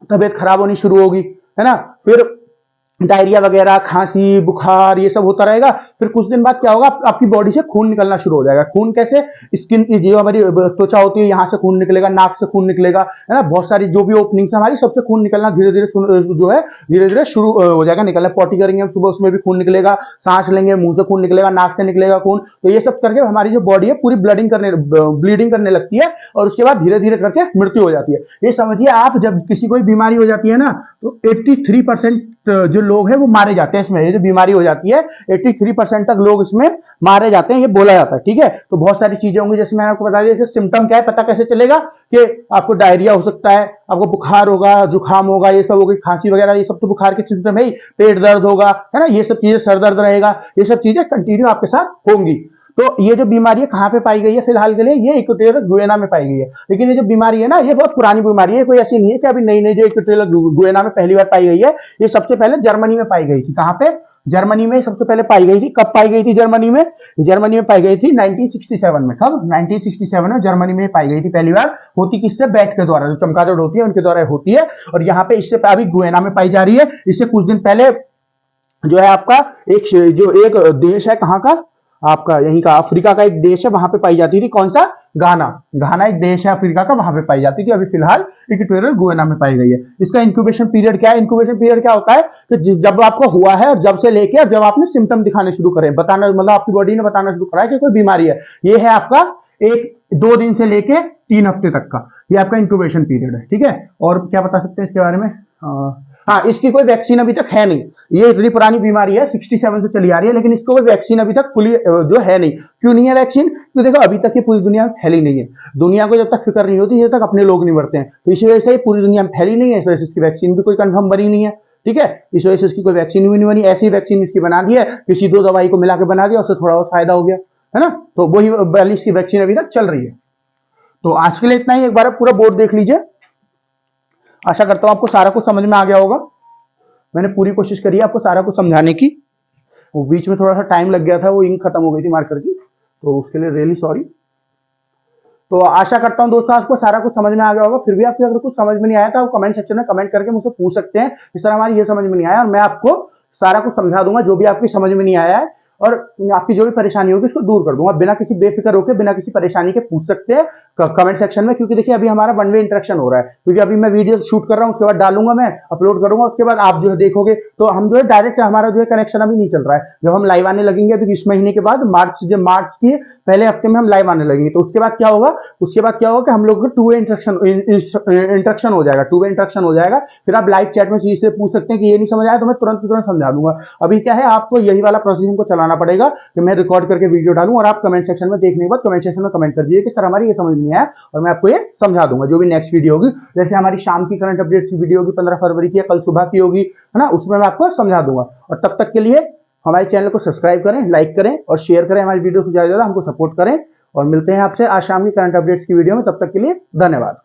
तबीयत खराब होनी शुरू होगी, है ना, फिर डायरिया वगैरह, खांसी, बुखार, ये सब होता रहेगा। फिर कुछ दिन बाद क्या होगा, आपकी बॉडी से खून निकलना शुरू हो जाएगा। खून कैसे, स्किन की जो हमारी त्वचा होती है, यहां से खून निकलेगा, नाक से खून निकलेगा, है ना, बहुत सारी जो भी ओपनिंग्स हमारी, सबसे खून निकलना धीरे धीरे जो है धीरे धीरे शुरू हो जाएगा निकलना। पॉटी करेंगे हम सुबह, उसमें भी खून निकलेगा, सांस लेंगे मुंह से खून निकलेगा, नाक से निकलेगा खून। तो ये सब करके हमारी जो बॉडी है पूरी ब्लीडिंग करने लगती है, और उसके बाद धीरे धीरे करके मृत्यु हो जाती है। ये समझिए आप, जब किसी कोई बीमारी हो जाती है ना, तो 83% जो लोग हैं वो मारे जाते हैं इसमें। ये जो बीमारी हो जाती है 83% तक लोग इसमें मारे जाते हैं, ये बोला जाता है। ठीक है, तो बहुत सारी चीजें होंगी, जैसे मैंने आपको बता दिया, सिम्टम क्या है, पता कैसे चलेगा कि आपको डायरिया हो सकता है, आपको बुखार होगा, जुकाम होगा, ये सब होगी, खांसी वगैरह, ये सब तो बुखार के सिम्टम है ही, पेट दर्द होगा, है ना, ये सब चीजें, सर दर्द रहेगा, ये सब चीजें कंटिन्यू आपके साथ होंगी। तो ये जो बीमारी है कहां पे पाई गई है फिलहाल के लिए, ये इक्वेटोरियल गुयाना में पाई गई है। लेकिन ये जो बीमारी है ना, ये बहुत पुरानी बीमारी है, कोई ऐसी नहीं है कि अभी नई नई जो इक्वेटोरियल गुयाना में पहली बार पाई गई है। ये सबसे पहले जर्मनी में पाई गई थी। कहां पे, जर्मनी में सबसे पहले पाई गई थी। कब पाई गई थी जर्मनी में, जर्मनी में पाई गई थी 1967 में। कब, 1967 में जर्मनी में पाई गई थी पहली बार। होती किससे, बैट के द्वारा, जो चमगादड़ होती है उनके द्वारा होती है। और यहाँ पे इससे अभी गुयाना में पाई जा रही है। इससे कुछ दिन पहले जो है आपका एक देश है, कहां का, आपका यहीं का अफ्रीका का एक देश है, वहां पे पाई जाती थी। कौन सा, घाना एक देश है अफ्रीका का, वहां पे पाई जाती थी। अभी फिलहाल इक्वेटोरियल गुयाना में पाई गई है। इसका इंक्यूबेशन पीरियड क्या है, इंक्यूबेशन पीरियड क्या होता है कि जब आपको हुआ है, और जब से लेके जब आपने सिम्टम दिखाने शुरू करे, बताना, मतलब आपकी बॉडी ने बताना शुरू करा है कि कोई बीमारी है, ये है आपका 1-2 दिन से लेके 3 हफ्ते तक का, ये आपका इंक्यूबेशन पीरियड है। ठीक है, और क्या बता सकते हैं इसके बारे में, हाँ, इसकी कोई वैक्सीन अभी तक है नहीं। ये इतनी पुरानी बीमारी है, 67 से चली आ रही है, लेकिन इसको कोई वैक्सीन अभी तक फुली जो है नहीं। क्यों नहीं है वैक्सीन? क्योंकि देखो अभी तक ये पूरी दुनिया में फैली नहीं है। दुनिया को जब तक फिक्र नहीं होती जब तक अपने लोग नहीं बढ़ते हैं, तो इसी वजह से ये पूरी दुनिया में फैली नहीं है। इस वजह से इसकी वैक्सीन भी कोई कंफर्म बनी नहीं है। ठीक है, इस वजह से इसकी कोई वैक्सीन भी नहीं बनी। ऐसी वैक्सीन इसकी बना दी है, किसी दो दवाई को मिला के बना दिया, उससे थोड़ा बहुत फायदा हो गया, है ना। तो वही वाली इसकी वैक्सीन अभी तक चल रही है। तो आज के लिए इतना ही। एक बार पूरा बोर्ड देख लीजिए। आशा करता हूं आपको सारा कुछ समझ में आ गया होगा। मैंने पूरी कोशिश करी है आपको सारा कुछ समझाने की। वो बीच में थोड़ा सा टाइम लग गया था, वो इंक खत्म हो गई थी मार्कर की, तो उसके लिए रियली सॉरी। तो आशा करता हूं दोस्तों आपको सारा कुछ समझ में आ गया होगा। फिर भी आपको अगर कुछ समझ में नहीं आया तो आप कमेंट सेक्शन में कमेंट करके मुझसे पूछ सकते हैं, इस तरह हमारी ये समझ में नहीं आया, और मैं आपको सारा कुछ समझा दूंगा जो भी आपकी समझ में नहीं आया है, और आपकी जो भी परेशानी होगी उसको दूर कर दूंगा। बिना किसी बेफिक्र होकर, बिना किसी परेशानी के पूछ सकते हैं कमेंट सेक्शन में। क्योंकि देखिए अभी हमारा वन वे इंटरेक्शन हो रहा है, क्योंकि अभी मैं वीडियो शूट कर रहा हूँ, उसके बाद डालूंगा, मैं अपलोड करूंगा, उसके बाद आप जो है देखोगे, तो हम जो है डायरेक्ट हमारा जो है कनेक्शन अभी नहीं चल रहा है। जब हम लाइव आने लगेंगे अभी इस महीने के बाद, मार्च के पहले हफ्ते में हम लाइव आने लगेंगे, तो उसके बाद क्या होगा, कि हम लोग को टू वे इंटरेक्शन हो जाएगा, टू वे इंटरेक्शन हो जाएगा। फिर आप लाइव चैट में चीज से पूछ सकते हैं कि ये नहीं समझ आया तो मैं तुरंत समझा दूंगा। अभी क्या है, आपको यही वाला प्रोसेस हमको चलाना पड़ेगा कि मैं रिकॉर्ड करके वीडियो डालूं, और आप कमेंट सेक्शन में देखने के बाद कमेंट सेक्शन में कमेंट कर दीजिए कि सर हमारी ये समझ नहीं आया, और मैं आपको ये समझा दूंगा जो भी नेक्स्ट वीडियो होगी। जैसे हमारी शाम की करंट अपडेट्स की वीडियो होगी 15 फरवरी की, या कल सुबह की होगी, है ना, उसमें मैं आपको समझा दूंगा। और तब तक के लिए हमारे चैनल को सब्सक्राइब करें, लाइक करें और शेयर करें हमारी वीडियो को, ज्यादा हमको सपोर्ट करें। और मिलते हैं आपसे आज शाम की करंट अपडेट्स की वीडियो में। तब तक के लिए धन्यवाद।